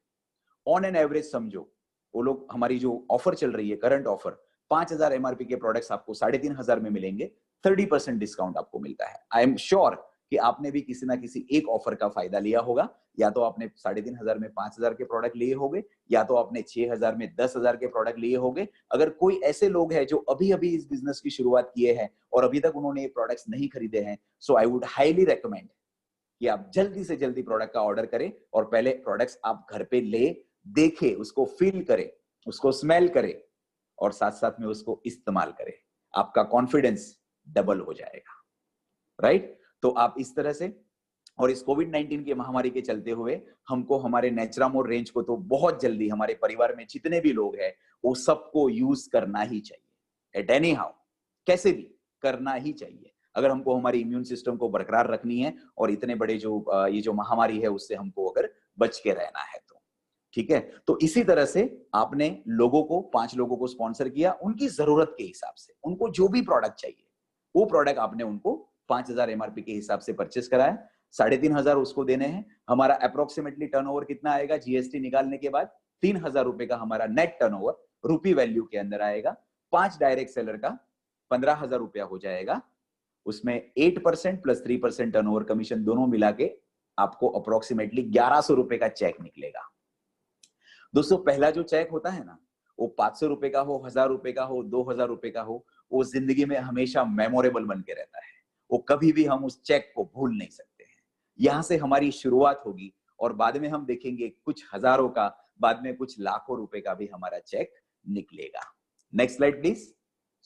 ऑन एन एवरेज समझो वो लोग, हमारी जो ऑफर चल रही है करंट ऑफर, 5,000 एमआरपी के प्रोडक्ट्स आपको 3,500 में मिलेंगे, 30% डिस्काउंट आपको मिलता है। आई एम श्योर कि आपने भी किसी ना किसी एक ऑफर का फायदा लिया होगा। या तो आपने 3,500 में 5,000 के प्रोडक्ट लिए होंगे, या तो आपने 6,000 में 10,000 के प्रोडक्ट लिए होंगे। अगर कोई ऐसे लोग हैं जो अभी अभी इस बिजनेस की शुरुआत किए हैं और अभी तक उन्होंने ये प्रोडक्ट्स नहीं खरीदे हैं, सो आई वुड हाईली रेकमेंड कि आप जल्दी से जल्दी प्रोडक्ट का ऑर्डर करें और पहले प्रोडक्ट्स आप घर पे ले, देखे, उसको फील करें, उसको स्मेल करें और साथ साथ में उसको इस्तेमाल करें। आपका कॉन्फिडेंस डबल हो जाएगा, राइट? तो आप इस तरह से, और इस कोविड-19 की महामारी के चलते हुए हमको हमारे नेचुरामोर रेंज को तो बहुत जल्दी, हमारे परिवार में जितने भी लोग हैं वो सबको यूज करना ही चाहिए, एट एनी हाउ, कैसे भी करना ही चाहिए, अगर हमको हमारी इम्यून सिस्टम को बरकरार रखनी है और इतने बड़े जो ये जो महामारी है उससे हमको अगर बच के रहना है तो। ठीक है, तो इसी तरह से आपने लोगों को, 5 लोगों को स्पॉन्सर किया, उनकी जरूरत के हिसाब से, उनको जो भी प्रोडक्ट चाहिए वो प्रोडक्ट आपने उनको 5,000 एमआरपी के हिसाब से परचेस कराया, 3,500 उसको देने हैं। हमारा अप्रोक्सीमेटली टर्नओवर कितना आएगा जीएसटी निकालने के बाद? 3,000 रुपए का हमारा नेट टर्नओवर रुपी वैल्यू के अंदर आएगा। 5 डायरेक्ट सेलर का 15,000 रुपया हो जाएगा। उसमें 8% प्लस 3% टर्नओवर कमीशन दोनों मिला के आपको अप्रोक्सीमेटली 1100 रुपए का चेक निकलेगा। दोस्तों पहला जो चेक होता है ना, वो 500 रुपए का हो, 1000 रुपए का हो, 2000 रुपए का हो, वो जिंदगी में हमेशा मेमोरेबल बन के रहता है। वो कभी भी हम उस चेक को भूल नहीं सकते हैं। यहां से हमारी शुरुआत होगी और बाद में हम देखेंगे कुछ हजारों का, बाद में कुछ लाखों रुपए का भी हमारा चेक निकलेगा। Next slide please.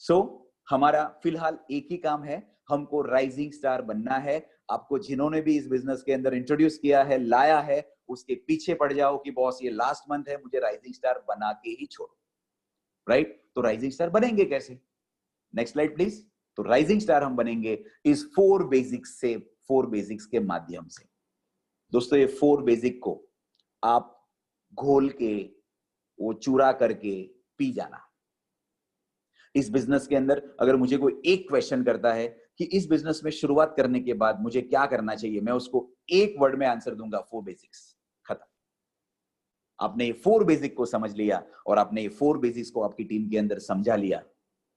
सो हमारा फिलहाल एक ही काम है, हमको राइजिंग स्टार बनना है। आपको जिन्होंने भी इस बिजनेस के अंदर इंट्रोड्यूस किया है, लाया है, उसके पीछे पड़ जाओ कि बॉस ये लास्ट मंथ है, मुझे राइजिंग स्टार बना के ही छोड़ो। राइट? तो राइजिंग स्टार बनेंगे कैसे? Next slide please. तो राइजिंग स्टार हम बनेंगे इस 4 बेसिक्स से, 4 बेसिक्स के माध्यम से। दोस्तों ये 4 बेसिक को आप घोल के, वो चूरा करके पी जाना। इस बिजनेस के अंदर अगर मुझे कोई एक क्वेश्चन करता है कि इस बिजनेस में शुरुआत करने के बाद मुझे क्या करना चाहिए, मैं उसको एक वर्ड में आंसर दूंगा, 4 बेसिक्स। खत्म। आपने ये 4 बेसिक को समझ लिया और आपने ये 4 बेसिक्स को आपकी टीम के अंदर समझा लिया,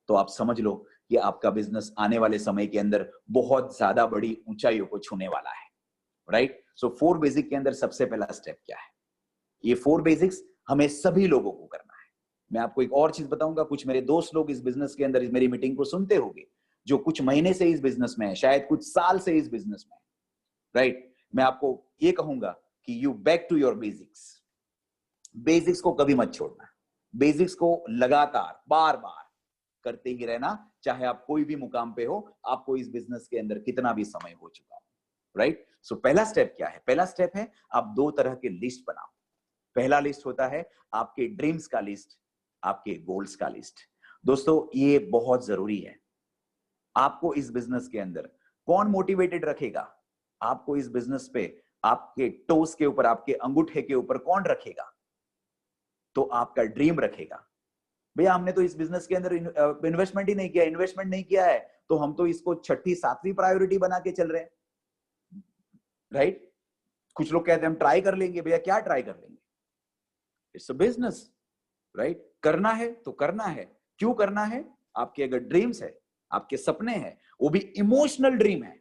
तो आप समझ लो कि आपका बिजनेस आने वाले समय के अंदर बहुत ज्यादा बड़ी ऊंचाइयों को छूने वाला है। राइट? सो 4 बेसिक के अंदर सबसे पहला स्टेप क्या है? ये 4 बेसिक्स हमें सभी लोगों को करना है। मैं आपको एक और चीज बताऊंगा, कुछ मेरे दोस्त लोग इस बिजनेस के अंदर मेरी मीटिंग को सुनते होंगे, जो कुछ महीने से इस बिजनेस में है, शायद कुछ साल से इस बिजनेस में है। राइट? मैं आपको ये कहूंगा कि you back to your basics. Basics को कभी मत छोड़ना। बेसिक्स को लगातार बार बार करते ही रहना, चाहे आप कोई भी मुकाम पे हो, आपको इस बिजनेस के अंदर कितना भी समय हो चुका हो। राइट? सो पहला स्टेप क्या है? पहला स्टेप है आप 2 तरह के लिस्ट बनाओ। पहला लिस्ट होता है आपके ड्रीम्स का लिस्ट, आपके गोल्स का लिस्ट। दोस्तों ये बहुत जरूरी है। आपको इस बिजनेस के अंदर कौन मोटिवेटेड रखेगा? आपको इस बिजनेस पे, आपके टोस के ऊपर, आपके अंगूठे के ऊपर कौन रखेगा? तो आपका ड्रीम रखेगा। भैया हमने तो इस बिजनेस के अंदर इन्वेस्टमेंट ही नहीं किया, इन्वेस्टमेंट नहीं किया है, तो हम तो इसको 6ठी 7वीं प्रायोरिटी बना के चल रहे हैं। राइट? कुछ लोग कहते हैं हम ट्राई कर लेंगे। भैया क्या ट्राई कर लेंगे? It's a business. राइट? करना है तो करना है। क्यों करना है? आपके अगर ड्रीम्स है, आपके सपने हैं, वो भी इमोशनल ड्रीम है,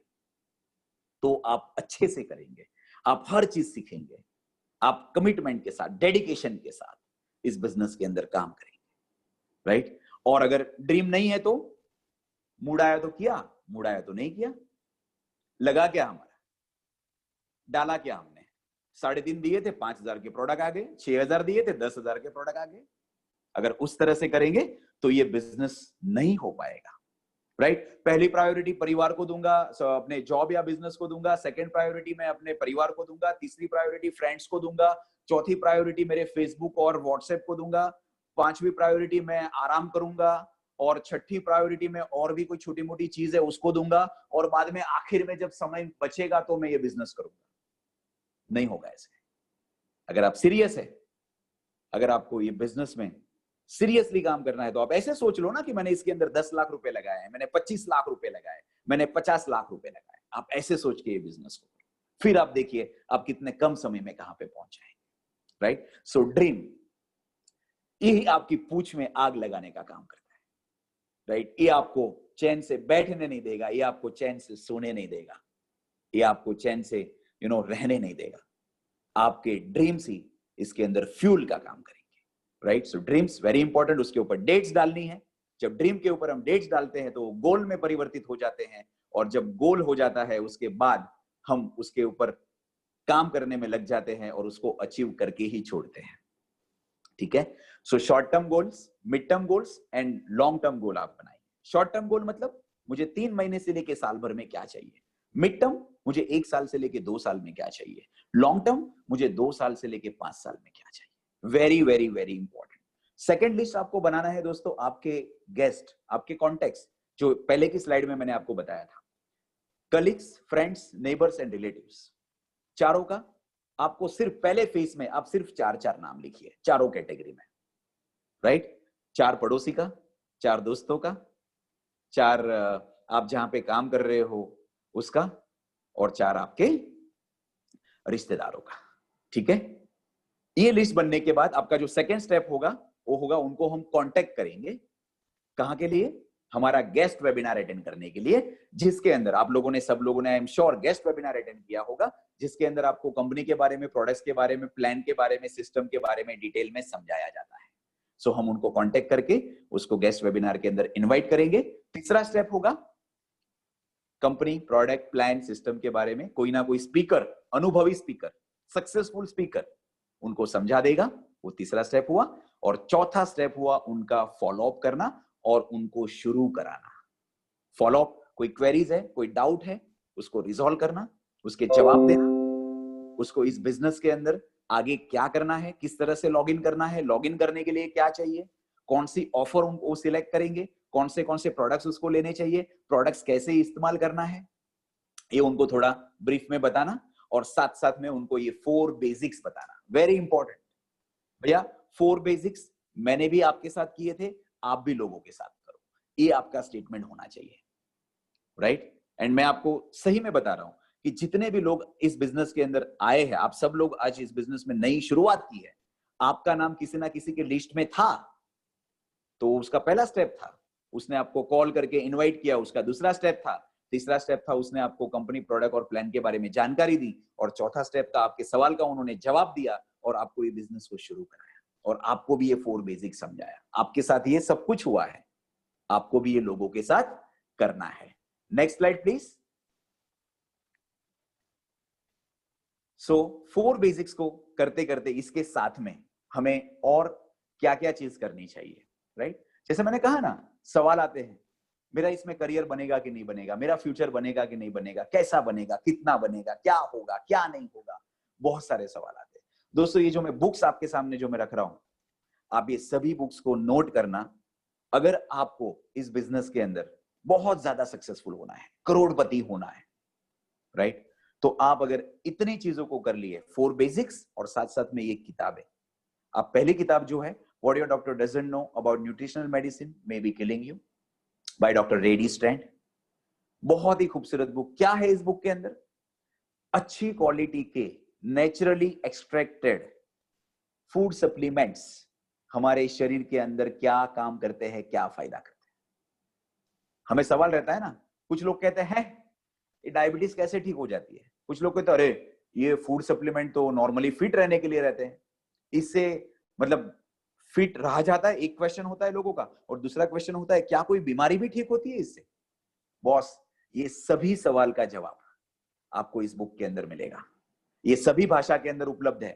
तो आप अच्छे से करेंगे, आप हर चीज सीखेंगे, आप कमिटमेंट के साथ, डेडिकेशन के साथ इस बिजनेस के अंदर काम करेंगे। राइट? और अगर ड्रीम नहीं है तो मूड आया तो किया, मूड आया तो नहीं किया। लगा क्या हमारा? डाला क्या हमने? 3.5 दिए थे, 5,000 के प्रोडक्ट आ गए, 6,000 दिए थे, 10,000 के प्रोडक्ट आ गए। अगर उस तरह से करेंगे तो ये बिजनेस नहीं हो पाएगा। राइट? पहली प्रायोरिटी परिवार को दूंगा, अपने जॉब या बिजनेस को दूंगा। सेकंड प्रायोरिटी मैं अपने परिवार को दूंगा। तीसरी प्रायोरिटी फ्रेंड्स को दूंगा। चौथी प्रायोरिटी मेरे फेसबुक और व्हाट्सएप को दूंगा। 5वीं प्रायोरिटी मैं आराम करूंगा। और 6ठी प्रायोरिटी में और भी कोई छोटी मोटी चीज है उसको दूंगा। और बाद में आखिर में जब समय बचेगा तो मैं ये बिजनेस करूंगा। नहीं होगा ऐसे। अगर आप सीरियस है, अगर आपको ये बिजनेस में सीरियसली काम करना है, तो आप ऐसे सोच लो ना कि मैंने इसके अंदर 10 लाख रुपए लगाए हैं, मैंने 25 लाख रुपए लगाए, मैंने 50 लाख रुपए लगाए। आप ऐसे सोच के ये बिजनेस को, फिर आप देखिए आप कितने कम समय में कहां पे पहुंच जाएंगे। राइट? सो ड्रीम यही आपकी पूंछ में आग लगाने का काम करता है। राइट? ये आपको चैन से बैठने नहीं देगा, ये आपको चैन से सोने नहीं देगा, ये आपको चैन से रहने नहीं देगा। आपके ड्रीम्स ही इसके अंदर फ्यूल का काम करेंगे। राइट? सो ड्रीम्स वेरी इंपॉर्टेंट। उसके ऊपर डेट्स डालनी है। जब ड्रीम के ऊपर हम डेट्स डालते हैं तो गोल में परिवर्तित हो जाते हैं, और जब गोल हो जाता है उसके बाद हम उसके ऊपर काम करने में लग जाते हैं और उसको अचीव करके ही छोड़ते हैं। ठीक है? So short term goals, mid term goals and long term goal आप बनाइए। शॉर्ट टर्म गोल मतलब मुझे 3 महीने से लेके साल भर में क्या चाहिए। मिड टर्म मुझे 1 साल से लेके 2 साल में क्या चाहिए। लॉन्ग टर्म मुझे 2 साल से लेके 5 साल में क्या चाहिए। Very very very important. Second list आपको बनाना है दोस्तों, आपके गेस्ट, आपके कॉन्टेक्ट, जो पहले की स्लाइड में मैंने आपको बताया था, colleagues, friends, neighbours and relatives, चारों का आपको सिर्फ पहले फेज में आप सिर्फ 4 नाम लिखिए, चारों कैटेगरी में। राइट? 4 पड़ोसी का, 4 दोस्तों का, 4 आप जहां पे काम कर रहे हो उसका, और 4 आपके रिश्तेदारों का। ठीक है? ये लिस्ट बनने के बाद आपका जो सेकेंड स्टेप होगा वो होगा, उनको हम कांटेक्ट करेंगे। कहां के लिए? हमारा गेस्ट वेबिनार अटेंड करने के लिए, जिसके अंदर आप लोगों ने, सब लोगों ने I am sure guest webinar attend किया होगा, जिसके अंदर आपको कंपनी के बारे में, प्रोडक्ट्स के बारे में, प्लान के बारे में, सिस्टम के बारे में डिटेल में समझाया जाता है। सो हम उनको कांटेक्ट करके उसको गेस्ट वेबिनार के अंदर इनवाइट करेंगे। तीसरा स्टेप होगा कंपनी, प्रोडक्ट, प्लान, सिस्टम के बारे में कोई ना कोई स्पीकर, अनुभवी स्पीकर, सक्सेसफुल स्पीकर उनको समझा देगा। वो तीसरा स्टेप हुआ। और चौथा स्टेप हुआ उनका फॉलोअप करना और उनको शुरू कराना। फॉलोअप, कोई क्वेरीज है, कोई डाउट है, उसको रिजॉल्व करना, उसके जवाब देना, उसको इस बिजनेस के अंदर आगे क्या करना है, किस तरह से लॉगिन करना है, लॉगिन करने के लिए क्या चाहिए, कौन सी ऑफर उनको सिलेक्ट करेंगे, कौन से प्रोडक्ट्स उसको लेने चाहिए, प्रोडक्ट्स कैसे इस्तेमाल करना है, ये उनको थोड़ा ब्रीफ में बताना। और साथ साथ में उनको ये 4 बेसिक्स बताना, वेरी इंपॉर्टेंट भैया। 4 बेसिक्स मैंने भी आपके साथ किए थे, आप भी लोगों के साथ करो, ये आपका स्टेटमेंट होना चाहिए, राइट। एंड मैं आपको सही में बता रहा हूं कि जितने भी लोग इस बिजनेस के अंदर आए हैं, आप सब लोग आज इस बिजनेस में नई शुरुआत की है, आपका नाम किसी ना किसी के लिस्ट में था, तो उसका पहला स्टेप था, उसने आपको कॉल करके इनवाइट किया, उसका दूसरा स्टेप था, तीसरा स्टेप था उसने आपको कंपनी, प्रोडक्ट और प्लान के बारे में जानकारी दी, और चौथा स्टेप था आपके सवाल का उन्होंने जवाब दिया और आपको ये बिजनेस को शुरू कराया और आपको भी ये 4 बेसिक समझाया। आपके साथ ये सब कुछ हुआ है, आपको भी ये लोगों के साथ करना है। Next slide please. So 4 basics को करते करते इसके साथ में हमें और क्या क्या चीज करनी चाहिए, राइट। जैसे मैंने कहा ना, सवाल आते हैं, मेरा इसमें करियर बनेगा कि नहीं बनेगा, मेरा फ्यूचर बनेगा कि नहीं बनेगा, कैसा बनेगा, कितना बनेगा, क्या होगा, क्या नहीं होगा, बहुत सारे सवाल आते हैं। दोस्तों, ये जो मैं बुक्स आपके सामने जो मैं रख रहा हूं, आप ये सभी बुक्स को नोट करना। अगर आपको इस बिजनेस के अंदर बहुत ज्यादा सक्सेसफुल होना है, करोड़पति होना है, राइट, तो आप अगर इतनी चीजों को कर लिए, 4 बेसिक्स और साथ साथ में ये किताबें, आप पहली किताब जो है what your doctor doesn't know about nutritional medicine may be killing you by doctor ready strand, बहुत ही खूबसूरत बुक। क्या है इस बुक के अंदर? अच्छी क्वालिटी के नेचुरली एक्सट्रैक्टेड फूड सप्लीमेंट्स हमारे शरीर के अंदर क्या काम करते हैं, क्या फायदा करते हैं। हमें सवाल रहता है ना, कुछ लोग कहते हैं ये डायबिटीज कैसे ठीक हो जाती है, कुछ लोग कहते हैं अरे ये फूड सप्लीमेंट तो नॉर्मली फिट रहने के लिए रहते हैं, इससे मतलब फिट रहा जाता है, एक क्वेश्चन होता है लोगों का। और दूसरा क्वेश्चन होता है क्या कोई बीमारी भी ठीक होती है इससे? बॉस, ये सभी सवाल का जवाब आपको इस बुक के अंदर मिलेगा, ये सभी भाषा के अंदर उपलब्ध है।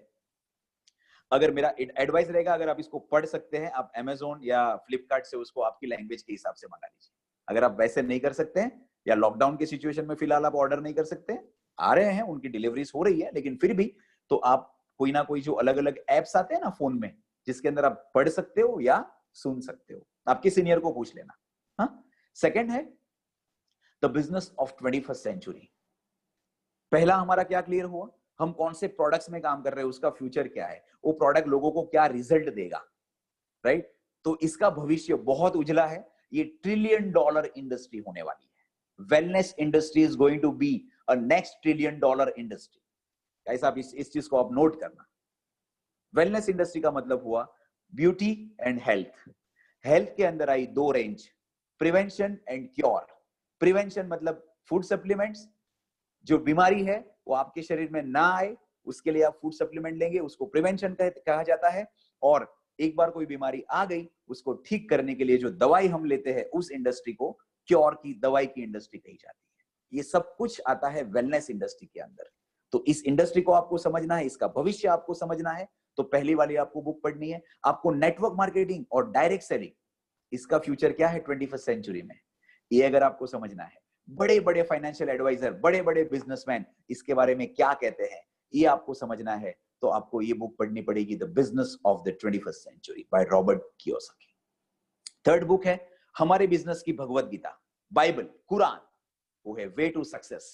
अगर मेरा एडवाइस रहेगा, अगर आप इसको पढ़ सकते हैं, आप Amazon या फ्लिपकार्ट से उसको आपकी लैंग्वेज के हिसाब से मंगा लीजिए। अगर आप वैसे नहीं कर सकते हैं या लॉकडाउन की सिचुएशन में फिलहाल आप ऑर्डर नहीं कर सकते, आ रहे हैं, उनकी डिलीवरीज हो रही है, लेकिन फिर भी तो आप कोई ना कोई जो अलग अलग एप्स आते हैं ना फोन में, जिसके अंदर आप पढ़ सकते हो या सुन सकते हो, आपके सीनियर को पूछ लेना। हाँ, सेकंड है the business of 21st century. पहला हमारा क्या क्लियर हुआ, हम कौन से प्रोडक्ट्स में काम कर रहे हैं, उसका फ्यूचर क्या है, वो प्रोडक्ट लोगों को क्या रिजल्ट देगा, राइट। तो इसका भविष्य बहुत उजला है, ये $1 ट्रिलियन इंडस्ट्री होने वाली है। Wellness industry is going to be a next $1 trillion industry. ऐसा आप इस चीज को आप नोट करना। वेलनेस इंडस्ट्री का मतलब हुआ ब्यूटी एंड हेल्थ। हेल्थ के अंदर आई 2 range, prevention and cure. Prevention मतलब फूड सप्लीमेंट्स, जो बीमारी है वो आपके शरीर में ना आए, उसके लिए आप फूड सप्लीमेंट लेंगे, उसको प्रिवेंशन कहा जाता है। और एक बार कोई बीमारी आ गई, उसको ठीक करने के लिए जो दवाई हम लेते हैं, उस इंडस्ट्री को क्योर की दवाई की इंडस्ट्री कही जाती है। ये सब कुछ आता है वेलनेस इंडस्ट्री के अंदर। तो इस इंडस्ट्री को आपको समझना है, इसका भविष्य आपको समझना है, तो पहली वाली आपको बुक पढ़नी है। आपको नेटवर्क मार्केटिंग और डायरेक्ट सेलिंग, इसका फ्यूचर क्या है 21st सेंचुरी में, ये अगर आपको समझना है, बड़े बड़े फाइनेंशियल एडवाइजर, बड़े बड़े बिजनेसमैन इसके बारे में क्या कहते हैं, ये आपको समझना है, तो आपको ये बुक पढ़नी पड़ेगी, the business of the 21st century by Robert Kiyosaki. Third book है हमारे बिजनेस की भगवत गीता, बाइबल, कुरान, वो है वे टू सक्सेस।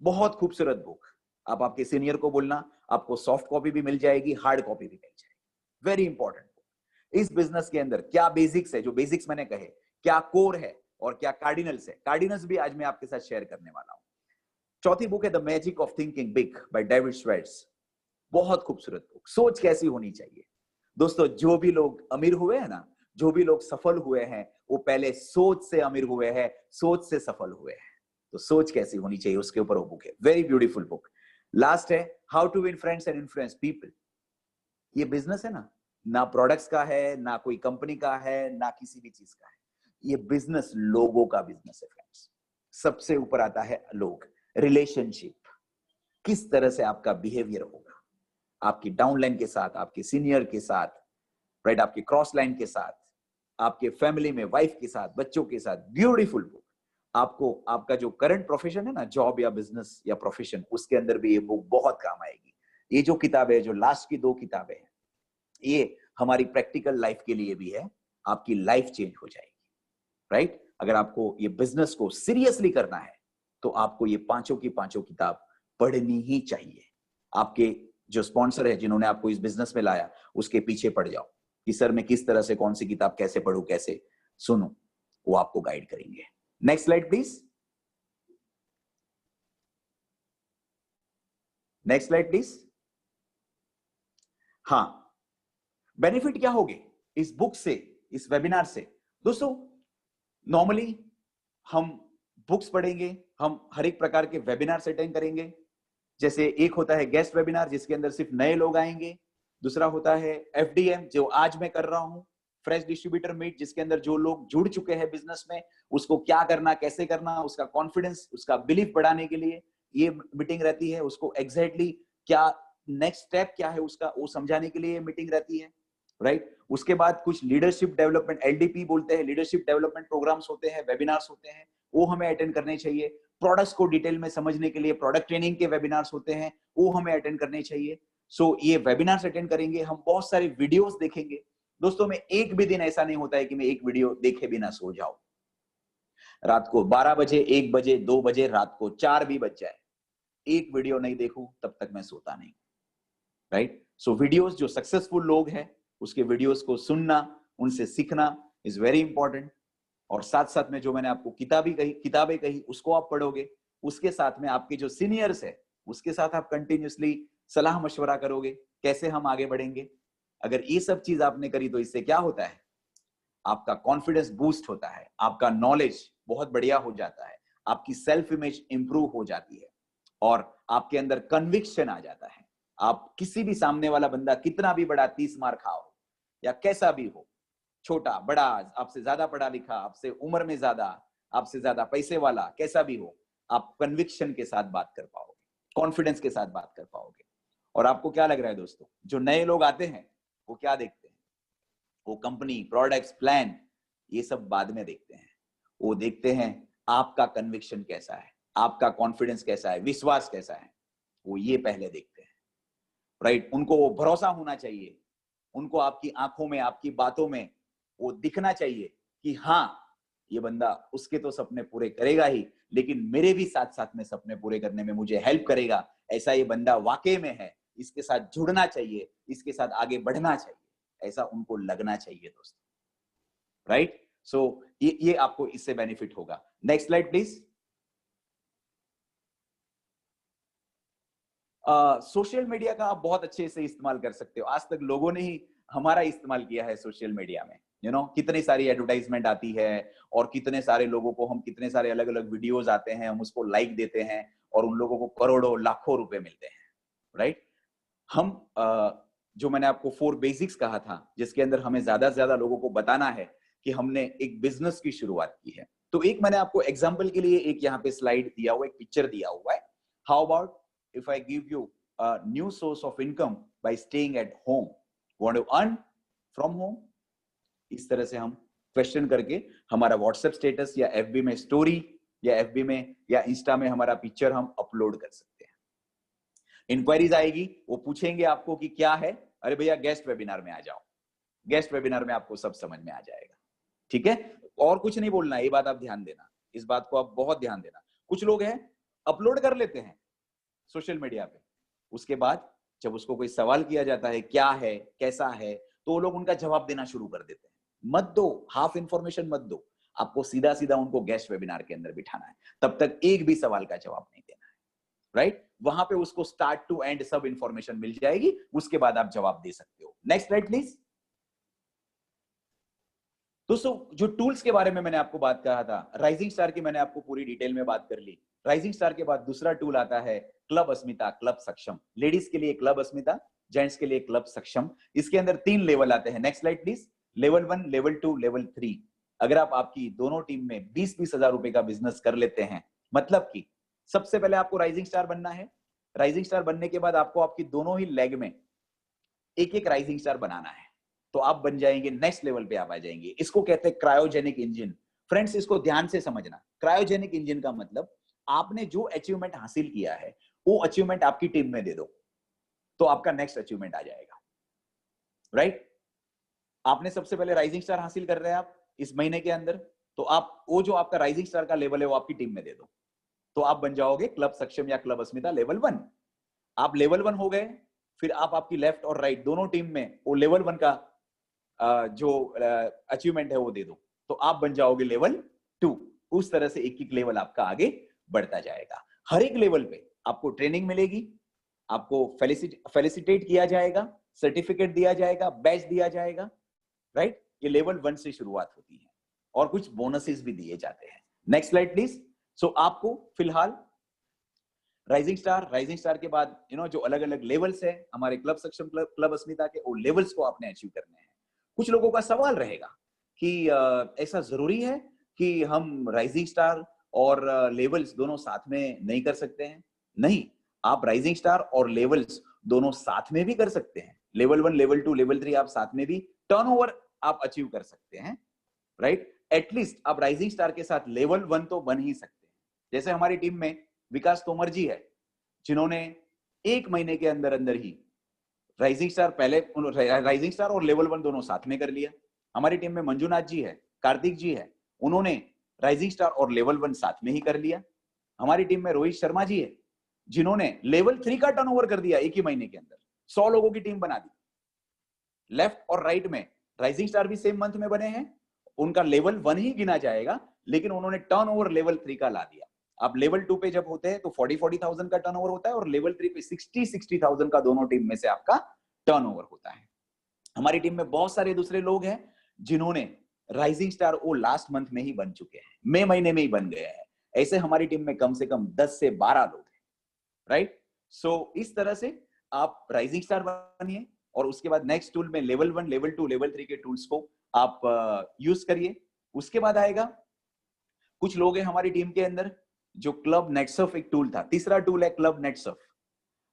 बहुत खूबसूरत बुक। आप आपके सीनियर को बोलना, आपको सॉफ्ट कॉपी भी मिल जाएगी, हार्ड कॉपी भी मिल जाएगी। Very important book. इस बिजनेस के अंदर क्या बेसिक्स है, जो बेसिक्स मैंने कहे, क्या कोर है और क्या कार्डिनल्स है, कार्डिनल्स भी आज मैं आपके साथ शेयर करने वाला हूं। चौथी बुक है the magic of thinking big by David Schwartz. बहुत खूबसूरत बुक, सोच कैसी होनी चाहिए। दोस्तों, जो भी लोग अमीर हुए हैं ना, जो भी लोग सफल हुए हैं वो पहले सोच से अमीर हुए हैं, सोच से सफल हुए हैं। तो सोच कैसी होनी चाहिए उसके ऊपर वो बुक है, वेरी ब्यूटीफुल बुक। लास्ट है how to win friends and influence people. ये बिजनेस है ना प्रोडक्ट्स का है, ना कोई कंपनी का है, ना किसी भी चीज का है। ये बिजनेस लोगों का बिजनेस है फ्रेंड्स। सबसे ऊपर आता है लोग, रिलेशनशिप, किस तरह से आपका बिहेवियर होगा आपकी डाउनलाइन के साथ, आपके सीनियर के साथ, राइट, आपके क्रॉस लाइन के साथ, आपके फैमिली में वाइफ के साथ, बच्चों के साथ। Beautiful book. आपको आपका जो करंट प्रोफेशन है ना, जॉब या बिजनेस या प्रोफेशन, उसके अंदर भी ये बुक बहुत काम आएगी। ये जो किताबें है, जो लास्ट की 2 किताबें हैं, ये हमारी प्रैक्टिकल लाइफ के लिए भी है। आपकी लाइफ चेंज हो जाएगी, राइट। अगर आपको ये बिजनेस को सीरियसली करना है तो आपको ये पांचों की पांचों किताब पढ़नी ही चाहिए। आपके जो स्पॉन्सर है जिन्होंने आपको इस बिजनेस में लाया, उसके पीछे पड़ जाओ कि सर मैं किस तरह से कौन सी किताब कैसे पढूं, कैसे सुनूं, वो आपको गाइड करेंगे। Next slide please. Next slide please. हाँ, बेनिफिट क्या होंगे इस बुक से, इस वेबिनार से? दोस्तों, नॉर्मली हम बुक्स पढ़ेंगे, हम हर एक प्रकार के वेबिनार अटेंड करेंगे। जैसे एक होता है गेस्ट वेबिनार जिसके अंदर सिर्फ नए लोग आएंगे, दूसरा होता है एफडीएम जो आज मैं कर रहा हूं, फ्रेश डिस्ट्रीब्यूटर मीट, जिसके अंदर जो लोग जुड़ चुके हैं बिजनेस में, उसको क्या करना, कैसे करना, उसका कॉन्फिडेंस, उसका बिलीफ बढ़ाने के लिए ये मीटिंग रहती है। उसको एग्जैक्टली क्या नेक्स्ट स्टेप क्या है उसका, वो समझाने के लिए ये मीटिंग रहती है, राइट। उसके बाद कुछ लीडरशिप डेवलपमेंट, एलडीपी बोलते हैं, लीडरशिप डेवलपमेंट प्रोग्राम्स होते हैं, वेबिनार्स होते हैं, वो हमें अटेंड करने चाहिए। प्रोडक्ट्स को डिटेल में समझने के लिए प्रोडक्ट ट्रेनिंग के वेबिनार्स होते हैं, वो हमें अटेंड करने चाहिए। सो ये वेबिनार्स अटेंड करेंगे, हम बहुत सारे वीडियोस देखेंगे। दोस्तों, में एक भी दिन ऐसा नहीं होता है कि मैं एक वीडियो देखे बिना सो जाऊं। रात को 12 बजे, 1 बजे, 2 बजे, रात को 4 भी बज जाए, एक वीडियो नहीं देखूं तब तक मैं सोता नहीं, राइट। सो वीडियोस, जो सक्सेसफुल लोग हैं उसके वीडियोस को सुनना, उनसे सीखना इज वेरी इंपॉर्टेंट। और साथ साथ में जो मैंने आपको किताबें कही उसको आप पढ़ोगे, उसके साथ में आपके जो सीनियर्स है उसके साथ आप कंटिन्यूअसली सलाह मशवरा करोगे, कैसे हम आगे बढ़ेंगे। अगर ये सब चीज आपने करी तो इससे क्या होता है, आपका कॉन्फिडेंस बूस्ट होता है, आपका नॉलेज बहुत बढ़िया हो जाता है, आपकी सेल्फ इमेज इंप्रूव हो जाती है, और आपके अंदर कन्विक्शन आ जाता है। आप किसी भी सामने वाला बंदा कितना भी बड़ा 30 मार खाओ या कैसा भी हो, छोटा बड़ा, आपसे ज्यादा पढ़ा लिखा, आपसे उम्र में ज्यादा, आपसे ज्यादा पैसे वाला, कैसा भी हो, आप कन्विक्शन के साथ बात कर पाओगे, कॉन्फिडेंस के साथ बात कर पाओगे। और आपको क्या लग रहा है दोस्तों, जो नए लोग आते हैं वो क्या देखते हैं? वो कंपनी, प्रोडक्ट्स, प्लान, ये सब बाद में देखते हैं। वो देखते हैं आपका कन्विक्शन कैसा है, आपका कॉन्फिडेंस कैसा है, विश्वास कैसा है, वो ये पहले देखते हैं, राइट। उनको वो भरोसा होना चाहिए, उनको आपकी आंखों में, आपकी बातों में वो दिखना चाहिए कि हाँ, ये बंदा उसके तो सपने पूरे करेगा ही, लेकिन मेरे भी साथ साथ में सपने पूरे करने में मुझे हेल्प करेगा। ऐसा ये बंदा वाकई में है, इसके साथ जुड़ना चाहिए, इसके साथ आगे बढ़ना चाहिए, ऐसा उनको लगना चाहिए दोस्तों, राइट। सो ये आपको इससे बेनिफिट होगा। Next slide please. Social media का आप बहुत अच्छे से इस्तेमाल कर सकते हो। आज तक लोगों ने ही हमारा इस्तेमाल किया है सोशल मीडिया में, कितनी सारी एडवर्टाइजमेंट आती है, और कितने सारे लोगों को हम, कितने सारे अलग अलग वीडियोस आते हैं, हम उसको लाइक देते हैं, और उन लोगों को करोड़ों लाखों रुपए मिलते हैं, राइट। हम जो मैंने आपको 4 बेसिक्स कहा था, जिसके अंदर हमें ज्यादा से ज्यादा लोगों को बताना है कि हमने एक बिजनेस की शुरुआत की है। तो एक मैंने आपको एग्जाम्पल के लिए एक यहाँ पे स्लाइड दिया हुआ, एक पिक्चर दिया हुआ है। How about if I give you a new source of income by staying at home, want to earn from home? इस तरह से हम क्वेश्चन करके हमारा व्हाट्सएप स्टेटस या एफबी में स्टोरी, या एफबी में या इंस्टा में हमारा पिक्चर हम अपलोड कर सकते हैं। इंक्वायरीज आएगी, वो पूछेंगे आपको कि क्या है, अरे भैया गेस्ट वेबिनार में आ जाओ, गेस्ट वेबिनार में आपको सब समझ में आ जाएगा, ठीक है। और कुछ नहीं बोलना है, ये बात आप ध्यान देना, इस बात को आप बहुत ध्यान देना। कुछ लोग हैं अपलोड कर लेते हैं सोशल मीडिया पे, उसके बाद जब उसको कोई सवाल किया जाता है क्या है, कैसा है, तो वो लोग उनका जवाब देना शुरू कर देते हैं। मत दो, हाफ इंफॉर्मेशन मत दो, आपको सीधा सीधा उनको गेस्ट वेबिनार के अंदर बिठाना है, तब तक एक भी सवाल का जवाब नहीं देना है, राइट। वहां पे उसको स्टार्ट टू एंड सब इंफॉर्मेशन मिल जाएगी, उसके बाद आप जवाब दे सकते हो। Next slide please. दोस्तों जो टूल्स के बारे में मैंने आपको बात कहा था, राइजिंग स्टार की मैंने आपको पूरी डिटेल में बात कर ली। राइजिंग स्टार के बाद दूसरा टूल आता है क्लब अस्मिता, क्लब सक्षम। लेडीज के लिए क्लब अस्मिता, जेंट्स के लिए क्लब सक्षम। इसके अंदर 3 लेवल आते हैं। Next slide please. Level 1, level 2, level 3। अगर आप आपकी दोनों टीम में 20-20 हजार रुपए का बिजनेस कर लेते हैं, मतलब कि सबसे पहले आपको राइजिंग स्टार बनना है। राइजिंग स्टार बनने के बाद आपको आपकी दोनों ही लेग में एक एक राइजिंग स्टार बनाना है, तो आप बन जाएंगे, नेक्स्ट लेवल पे आप आ जाएंगे। इसको कहते हैं क्रायोजेनिक इंजन। फ्रेंड्स इसको ध्यान से समझना। क्रायोजेनिक इंजन का मतलब आपने जो अचीवमेंट हासिल किया है वो अचीवमेंट आपकी टीम में दे दो, तो आपका नेक्स्ट अचीवमेंट आ जाएगा। राइट? आपने सबसे पहले राइजिंग स्टार हासिल कर रहे हैं आप इस महीने के अंदर, तो आप वो जो आपका राइजिंग स्टार का लेवल है वो आपकी टीम में दे दो, तो आप बन जाओगे क्लब सक्षम या क्लब अस्मिता लेवल 1। आप लेवल 1 हो गए, फिर आप आपकी लेफ्ट और राइट दोनों टीम में वो लेवल 1 का जो अचीवमेंट है वो दे दो, तो आप बन जाओगे लेवल 2। उस तरह से एक एक लेवल आपका आगे बढ़ता जाएगा। हर एक लेवल पे आपको ट्रेनिंग मिलेगी, आपको फेलिसिटेट किया जाएगा, सर्टिफिकेट दिया जाएगा, बैच दिया जाएगा। राइट? ये लेवल 1 से शुरुआत होती है और कुछ बोनसेस भी दिए जाते हैं। Next slide please. सो आपको फिलहाल राइजिंग स्टार के बाद जो अलग अलग लेवल्स है हमारे क्लब सक्षम, क्लब अस्मिता के, वो लेवल्स को आपने अचीव करने हैं। कुछ लोगों का सवाल रहेगा कि ऐसा जरूरी है कि हम राइजिंग स्टार और लेवल्स दोनों साथ में नहीं कर सकते हैं? नहीं, आप राइजिंग स्टार और लेवल्स दोनों साथ में भी कर सकते हैं। लेवल 1, लेवल 2, लेवल 3 आप साथ में भी टर्नओवर आप अचीव कर सकते हैं। राइट? एटलीस्ट आप राइजिंग स्टार के साथ लेवल 1 तो बन ही सकते हैं। जैसे हमारी टीम में विकास तोमर जी है, जिन्होंने 1 महीने के अंदर अंदर ही राइजिंग स्टार और लेवल 1 दोनों साथ में कर लिया। हमारी टीम में मंजुनाथ जी है, कार्तिक जी है, उन्होंने राइजिंग स्टार और लेवल 1 साथ में ही कर लिया। हमारी टीम में रोहित शर्मा जी है, जिन्होंने लेवल 3 का टर्नओवर कर दिया 1 ही महीने के अंदर। 100 लोगों की टीम बना दी। लेफ्ट और राइट में राइजिंग स्टार भी सेम मंथ में बने हैं, उनका लेवल 1 ही गिना जाएगा, लेकिन उन्होंने टर्नओवर लेवल 3 का ला दिया। आप लेवल 2 पे जब होते हैं तो 40,000 का टर्नओवर होता है, और लेवल 3 पे 60,000 का दोनों टीम में से आपका टर्नओवर होता है। हमारी टीम में बहुत सारे दूसरे लोग हैं जिन्होंने राइजिंग स्टार वो लास्ट मंथ में ही बन चुके हैं, मई महीने में ही बन गए हैं। ऐसे हमारी टीम में कम से कम 10 से 12 लोग हैं। राइट? सो इस तरह से आप राइजिंग स्टार बनिए, और उसके बाद नेक्स्ट टूल में लेवल 1, लेवल 2, लेवल 3 के टूल्स को आप यूज करिए। उसके बाद आएगा, कुछ लोग हैं हमारी टीम के अंदर जो क्लब नेटसर्फ एक टूल था, तीसरा टूल है क्लब नेटसर्फ।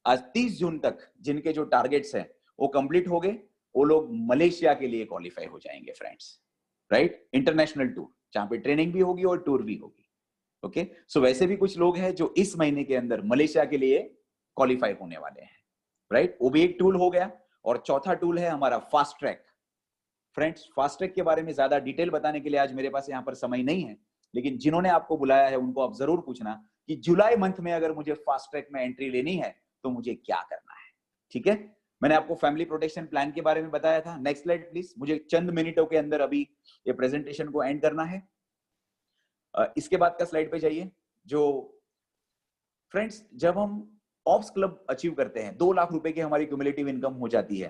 आज 30 जून तक जिनके जो टारगेट्स हैं वो कंप्लीट हो गए, वो लोग मलेशिया के लिए क्वालिफाई हो जाएंगे फ्रेंड्स। राइट? इंटरनेशनल टूर, जहां पे ट्रेनिंग भी होगी और टूर भी होगी। ओके? सो वैसे भी कुछ लोग हैं जो इस महीने के अंदर मलेशिया के लिए क्वालिफाई होने वाले हैं। राइट? वो भी एक टूल हो गया। और चौथा टूल है हमारा fast track. Friends, fast track के बारे में ज्यादा डिटेल बताने के लिए आज मेरे पास यहाँ पर समय नहीं है, लेकिन जिन्होंने आपको बुलाया है उनको आप जरूर पूछना कि जुलाई मंथ में अगर मुझे फास्ट ट्रैक में एंट्री लेनी है तो मुझे क्या करना है। ठीक है? मैंने आपको फैमिली प्रोटेक्शन प्लान के बारे में बताया था। Next slide please. मुझे चंद मिनटों के अंदर अभी ये प्रेजेंटेशन को एंड करना है। इसके बाद का स्लाइड पे जाइए। जो फ्रेंड्स, जब हम ऑप्स क्लब अचीव करते हैं, 2 लाख रुपए की हमारी क्यूमुलेटिव इनकम हो जाती है,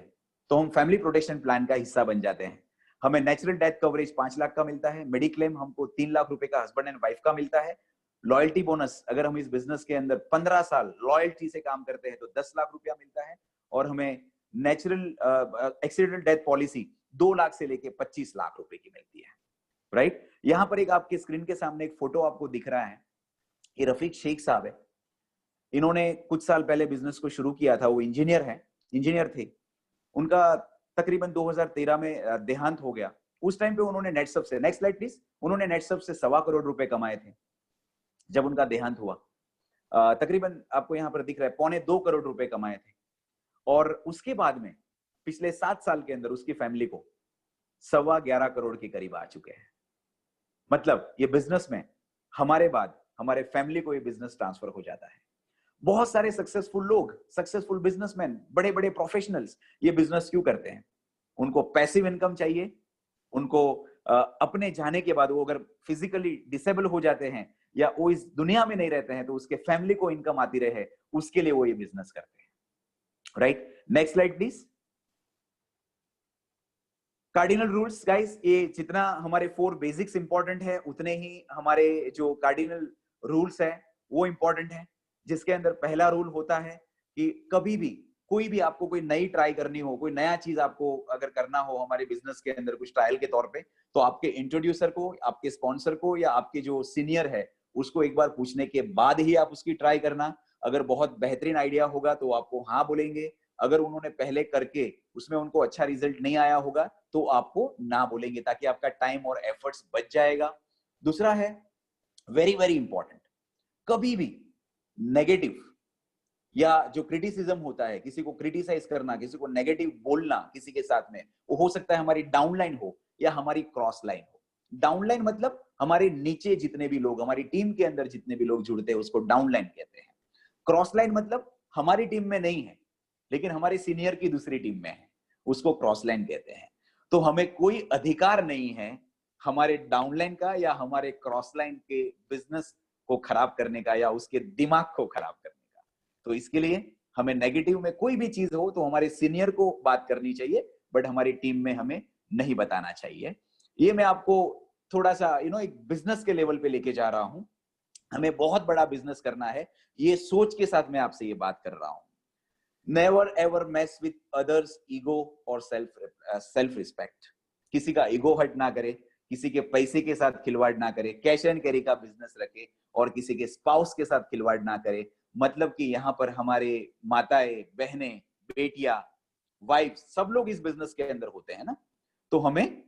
तो हम फैमिली प्रोटेक्शन प्लान का हिस्सा बन जाते हैं। हमें नेचुरल डेथ कवरेज 5 लाख का मिलता है, मेडिक्लेम हमको 3 लाख रुपए का हस्बैंड एंड वाइफ का मिलता है, लॉयल्टी बोनस अगर हम इस बिजनेस के अंदर 15 साल लॉयल्टी से काम करते हैं तो 10 लाख रुपया मिलता है, और हमें natural accidental death policy 2 lakh से लेके 25 लाख रुपए की मिलती है। राइट? यहां पर एक आपके स्क्रीन के सामने एक फोटो आपको दिख रहा है, ये रफीक शेख साहब है। इन्होंने कुछ साल पहले बिजनेस को शुरू किया था, वो इंजीनियर थे। उनका तकरीबन 2013 में देहांत हो गया। उस टाइम पे उन्होंने नेटसर्फ से, नेक्स्ट स्लाइड प्लीज, उन्होंने नेटसर्फ से 1.25 करोड़ रुपए कमाए थे जब उनका देहांत हुआ। तकरीबन आपको यहाँ पर दिख रहा है 2.25 करोड़ रुपए कमाए थे, और उसके बाद में पिछले 7 साल के अंदर उसकी फैमिली को 11.25 करोड़ के करीब आ चुके हैं। मतलब ये बिजनेस में हमारे बाद हमारे फैमिली को ये बिजनेस ट्रांसफर हो जाता है। बहुत सारे सक्सेसफुल लोग, सक्सेसफुल बिजनेसमैन, बड़े बड़े प्रोफेशनल्स ये बिजनेस क्यों करते हैं? उनको पैसिव इनकम चाहिए। उनको अपने जाने के बाद, वो अगर फिजिकली डिसेबल हो जाते हैं या वो इस दुनिया में नहीं रहते हैं, तो उसके फैमिली को इनकम आती रहे, उसके लिए वो ये बिजनेस करते हैं। Right? Next slide please. Cardinal rules guys, ये जितना हमारे 4 बेसिक्स इंपॉर्टेंट है उतने ही हमारे जो कार्डिनल रूल्स है वो इंपॉर्टेंट है, जिसके अंदर पहला रूल होता है कि कभी भी कोई भी आपको कोई नई ट्राई करनी हो, कोई नया चीज आपको अगर करना हो हमारे बिजनेस के अंदर कुछ ट्रायल के तौर पे, तो आपके इंट्रोड्यूसर को, आपके स्पॉन्सर को या आपके जो सीनियर है उसको एक बार पूछने के बाद ही आप उसकी ट्राई करना। अगर बहुत बेहतरीन आइडिया होगा तो आपको हाँ बोलेंगे, अगर उन्होंने पहले करके उसमें उनको अच्छा रिजल्ट नहीं आया होगा तो आपको ना बोलेंगे, ताकि आपका टाइम और एफर्ट्स बच जाएगा। दूसरा है वेरी वेरी इंपॉर्टेंट, कभी भी नेगेटिव या जो क्रिटिसिज्म होता है, किसी को क्रिटिसाइज करना, किसी को नेगेटिव बोलना किसी के साथ में, वो हो सकता है हमारी डाउनलाइन हो या हमारी क्रॉस लाइन हो। डाउनलाइन मतलब हमारे नीचे जितने भी लोग, हमारी टीम के अंदर जितने भी लोग जुड़ते हैं उसको डाउनलाइन कहते हैं। क्रॉस लाइन मतलब हमारी टीम में नहीं है लेकिन हमारे सीनियर की दूसरी टीम में है, उसको क्रॉस लाइन कहते हैं। तो हमें कोई अधिकार नहीं है हमारे डाउनलाइन का या हमारे क्रॉस लाइन के बिजनेस को खराब करने का या उसके दिमाग को खराब करने का। तो इसके लिए हमें नेगेटिव में कोई भी चीज हो तो हमारे सीनियर को बात करनी चाहिए, बट हमारी टीम में हमें नहीं बताना चाहिए। ये मैं आपको थोड़ा सा एक बिजनेस के लेवल पे लेके जा रहा हूं। हमें बहुत बड़ा बिजनेस करना है, ये सोच के साथ मैं आपसे ये बात कर रहा हूं। Never ever mess with others ego और सेल्फ रिस्पेक्ट। किसी का ईगो हर्ट ना करे, किसी के पैसे के साथ खिलवाड़ ना करे, कैश एंड कैरी का बिजनेस रखे और किसी के स्पाउस के साथ खिलवाड़ ना करे। मतलब कि यहाँ पर हमारे माताएं, बहनें, बेटियां, वाइफ, सब लोग इस बिजनेस के अंदर होते हैं ना, तो हमें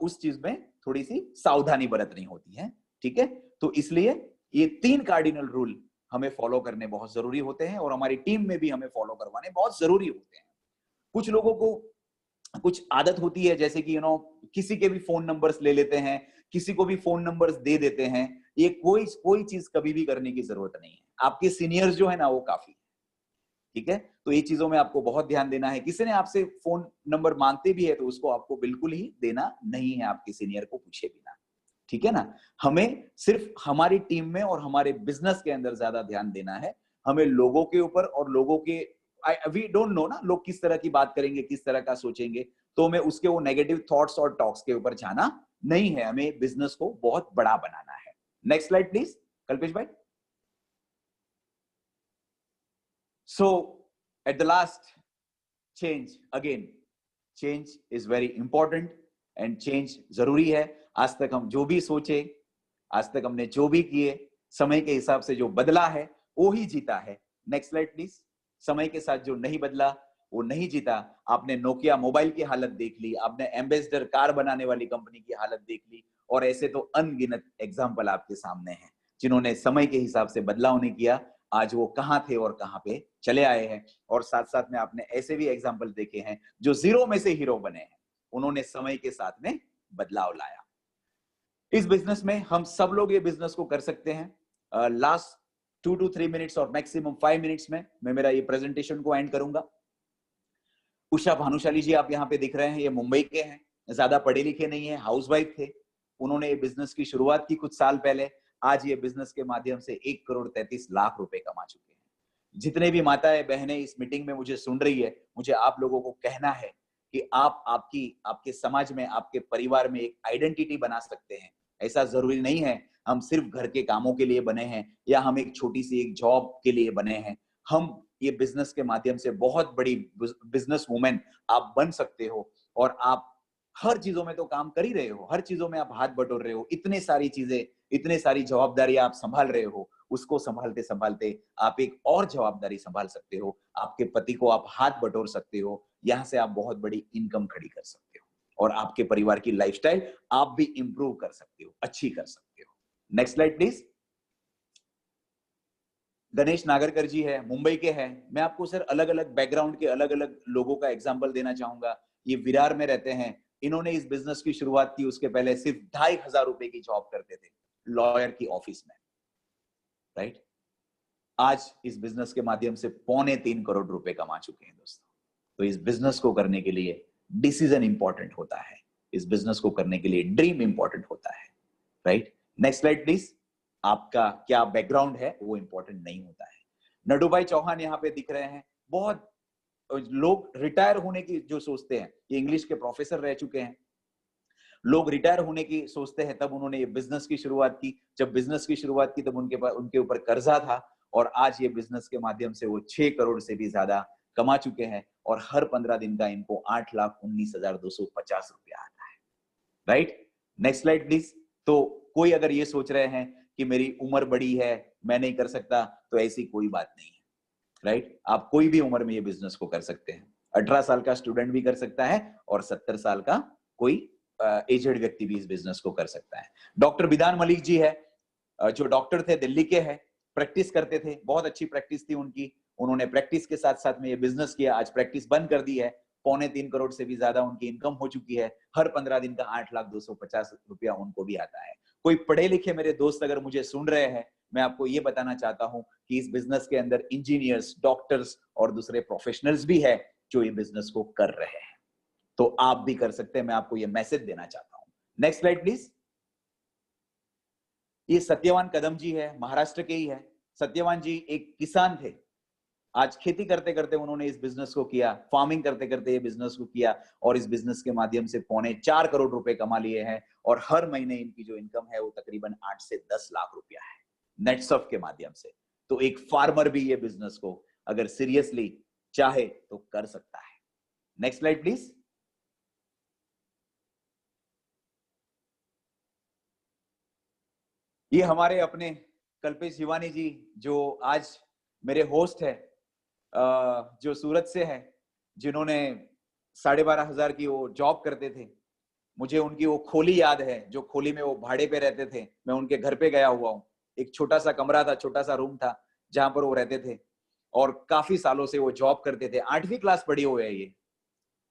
उस चीज में थोड़ी सी सावधानी बरतनी होती है। ठीक है, तो इसलिए ये 3 कार्डिनल रूल हमें फॉलो करने बहुत जरूरी होते हैं और हमारी टीम में भी हमें फॉलो करवाने बहुत जरूरी होते हैं। कुछ लोगों को कुछ आदत होती है, जैसे कि किसी के भी फोन नंबर्स ले लेते हैं, किसी को भी फोन नंबर्स दे देते हैं। ये कोई कोई चीज कभी भी करने की जरूरत नहीं है, आपके सीनियर्स जो है ना वो काफी है। ठीक है, तो ये चीजों में आपको बहुत ध्यान देना है। किसी ने आपसे फोन नंबर मांगते भी है तो उसको आपको बिल्कुल ही देना नहीं है, आपके सीनियर को पूछे बिना। ठीक है ना, हमें सिर्फ हमारी टीम में और हमारे बिजनेस के अंदर ज्यादा ध्यान देना है। हमें लोगों के ऊपर और लोगों के वी डोंट नो ना लोग किस तरह की बात करेंगे, किस तरह का सोचेंगे, तो हमें उसके वो नेगेटिव थॉट्स और टॉक्स के ऊपर जाना नहीं है। हमें बिजनेस को बहुत बड़ा बनाना है। नेक्स्ट स्लाइड प्लीज कल्पेश भाई। So at the last, change again. Change is very important and change जरूरी है। आज तक हम जो भी सोचे, आज तक हमने जो भी किए, समय के हिसाब से जो बदला है वो ही जीता है। Next slide please. समय के साथ जो नहीं बदला वो नहीं जीता। आपने नोकिया मोबाइल की हालत देख ली, आपने एम्बेसडर कार बनाने वाली कंपनी की हालत देख ली, और ऐसे तो अनगिनत एग्जाम्पल आपके सामने हैं जिन्होंने समय के हिसाब से बदलाव नहीं किया, आज वो कहां थे और कहां पे चले आए हैं। और साथ साथ में आपने ऐसे भी एग्जाम्पल देखे हैं जो जीरो में से हीरो बने हैं, उन्होंने समय के साथ में बदलाव लाया। इस बिजनेस में हम सब लोग ये बिजनेस को कर सकते हैं। लास्ट 2 to 3 मिनट्स और मैक्सिमम 5 मिनट्स में मैं मेरा ये प्रेजेंटेशन को एंड करूंगा। उषा भानुशाली जी आप यहाँ पे दिख रहे हैं, ये मुंबई के हैं, ज्यादा पढ़े लिखे नहीं है, हाउसवाइफ थे। उन्होंने ये बिजनेस की शुरुआत की कुछ साल पहले। आज ये बिजनेस के माध्यम से 1,33,00,000 रुपए कमा चुके हैं। जितने भी माताएं बहनें इस मीटिंग में मुझे सुन रही है, मुझे आप लोगों को कहना है कि आप आपके समाज में, आपके परिवार में एक आइडेंटिटी बना सकते हैं। ऐसा जरूरी नहीं है हम सिर्फ घर के कामों के लिए बने हैं या हम एक छोटी सी एक जॉब के लिए बने हैं। हम ये बिजनेस के माध्यम से बहुत बड़ी बिजनेस वुमेन आप बन सकते हो। और आप हर चीजों में तो काम कर ही रहे हो, हर चीजों में आप हाथ बटोर रहे हो, इतने सारी चीजें, इतने सारी जवाबदारी आप संभाल रहे हो। उसको संभालते संभालते आप एक और जवाबदारी संभाल सकते हो, आपके पति को आप हाथ बटोर सकते हो, यहां से आप बहुत बड़ी इनकम खड़ी कर सकते हो और आपके परिवार की लाइफस्टाइल आप भी इंप्रूव कर सकते हो, अच्छी कर सकते हो। Next slide please. Ganesh Nagarkar ji है, मुंबई के हैं। मैं आपको सर अलग अलग बैकग्राउंड के अलग अलग लोगों का एग्जांपल देना चाहूंगा। ये विरार में रहते हैं, इन्होंने इस बिजनेस की शुरुआत की, उसके पहले सिर्फ 2,500 रुपए की जॉब करते थे लॉयर की ऑफिस में, राइट। आज इस बिजनेस के माध्यम से 2.25 करोड़ रुपए कमा चुके हैं दोस्तों। तो इस बिजनेस को करने के लिए डिसीजन इंपॉर्टेंट होता है, इस बिजनेस को करने के लिए ड्रीम इंपॉर्टेंट होता है, राइट। Next slide please. आपका क्या बैकग्राउंड है वो इंपॉर्टेंट नहीं होता है। नडुभाई चौहान यहाँ पे दिख रहे हैं, बहुत लोग रिटायर होने की जो सोचते हैं, ये इंग्लिश के प्रोफेसर रह चुके हैं, लोग रिटायर होने की सोचते हैं, तब उन्होंने ये बिजनेस की शुरुआत की। जब बिजनेस की शुरुआत की तब उनके ऊपर कर्जा था, और आज ये बिजनेस के माध्यम से वो 6 करोड़ से भी ज्यादा कमा चुके हैं, और हर 15 दिन का इनको 8,19,250 रुपया आता है। Right, next slide please. तो कोई अगर ये सोच रहे हैं कि मेरी उम्र बड़ी है, मैं नहीं कर सकता, तो ऐसी कोई बात नहीं है। राइट, आप कोई भी उम्र में ये बिजनेस को कर सकते हैं। 18 साल का स्टूडेंट भी कर सकता है, और 70 साल का कोई एजेड व्यक्ति भी इस बिजनेस को कर सकता है। डॉक्टर बिधान मलिक जी है, जो डॉक्टर थे, दिल्ली के हैं, प्रैक्टिस करते थे, बहुत अच्छी प्रैक्टिस थी उनकी। उन्होंने प्रैक्टिस के साथ साथ में ये बिजनेस किया, आज प्रैक्टिस बंद कर दी है, 3.25 करोड़ से भी ज्यादा उनकी इनकम हो चुकी है। हर 15 दिन का 8,250 रुपया उनको भी आता है। कोई पढ़े लिखे मेरे दोस्त अगर मुझे सुन रहे हैं, मैं आपको ये बताना चाहता हूं कि इस बिजनेस के अंदर इंजीनियर्स, डॉक्टर्स और दूसरे प्रोफेशनल्स भी है जो ये बिजनेस को कर रहे हैं, तो आप भी कर सकते हैं। मैं आपको ये मैसेज देना चाहता हूं। Next slide please. ये सत्यवान कदम जी है, महाराष्ट्र के ही है। सत्यवान जी एक किसान थे, आज खेती करते करते उन्होंने इस बिजनेस को किया, फार्मिंग करते करते ये बिजनेस को किया, और इस बिजनेस के माध्यम से 4.25 करोड़ रुपए कमा लिए हैं, और हर महीने इनकी जो इनकम है वो तकरीबन 8 से 10 लाख रुपया है नेटसर्फ के माध्यम से। तो एक फार्मर भी ये बिजनेस को अगर सीरियसली चाहे तो कर सकता है। Next slide please. ये हमारे अपने कल्पेश हिवानी जी, जो आज मेरे होस्ट है, जो सूरत से है, जिन्होंने 12,500 की वो जॉब करते थे। मुझे उनकी वो खोली याद है, जो खोली में वो भाड़े पे रहते थे। मैं उनके घर पे गया हुआ हूँ। एक छोटा सा कमरा था, छोटा सा रूम था, जहां पर वो रहते थे, और काफी सालों से वो जॉब करते थे। 8वीं क्लास पढ़ी हुए है ये।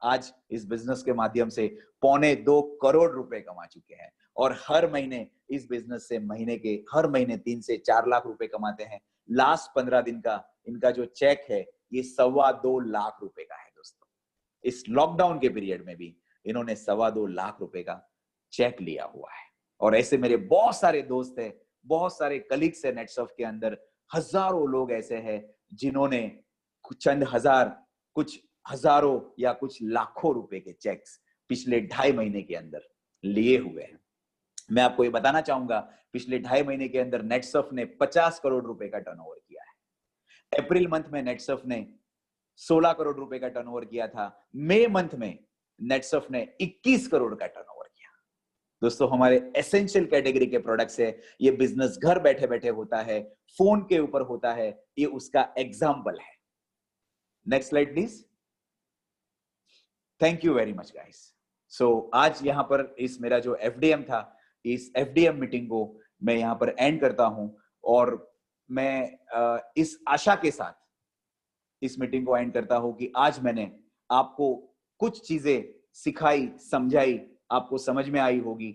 आज इस बिजनेस के माध्यम से 2.25 करोड़ रुपए कमा चुके हैं, और हर महीने इस बिजनेस से महीने के हर महीने 3 से 4 लाख रुपए कमाते हैं। लास्ट 15 दिन का इनका जो चेक है, ये 2.25 लाख रुपए का है दोस्तों। इस लॉकडाउन के पीरियड में भी इन्होंने 2.25 लाख रुपए का चेक लिया हुआ है। और ऐसे मेरे बहुत सारे दोस्त हैं, बहुत सारे कलीग्स है नेटसर्फ के अंदर। हजारों लोग ऐसे हैं जिन्होंने चंद हजार, कुछ हजारों या कुछ लाखों रुपए के चेक्स पिछले 2.5 महीने के अंदर लिए हुए हैं। मैं आपको ये बताना चाहूंगा, पिछले 2.5 महीने के अंदर नेटसर्फ ने 50 करोड़ रुपए का टर्नओवर किया है। अप्रैल मंथ में नेटसर्फ ने 16 करोड़ रुपए का टर्नओवर किया था। मई मंथ में नेटसर्फ ने 21 करोड़ का टर्नओवर किया। दोस्तों, हमारे एसेंशियल कैटेगरी के प्रोडक्ट्स है, ये बिजनेस घर बैठे बैठे होता है, फोन के ऊपर होता है, ये उसका एग्जाम्पल है। Next slide please. Thank you very much guys. So आज यहां पर इस मेरा जो एफडीएम था, इस एफडीएम मीटिंग को मैं यहां पर एंड करता हूं, और मैं इस आशा के साथ इस मीटिंग को एंड करता हूं कि आज मैंने आपको कुछ चीजें सिखाई, समझाई, आपको समझ में आई होगी।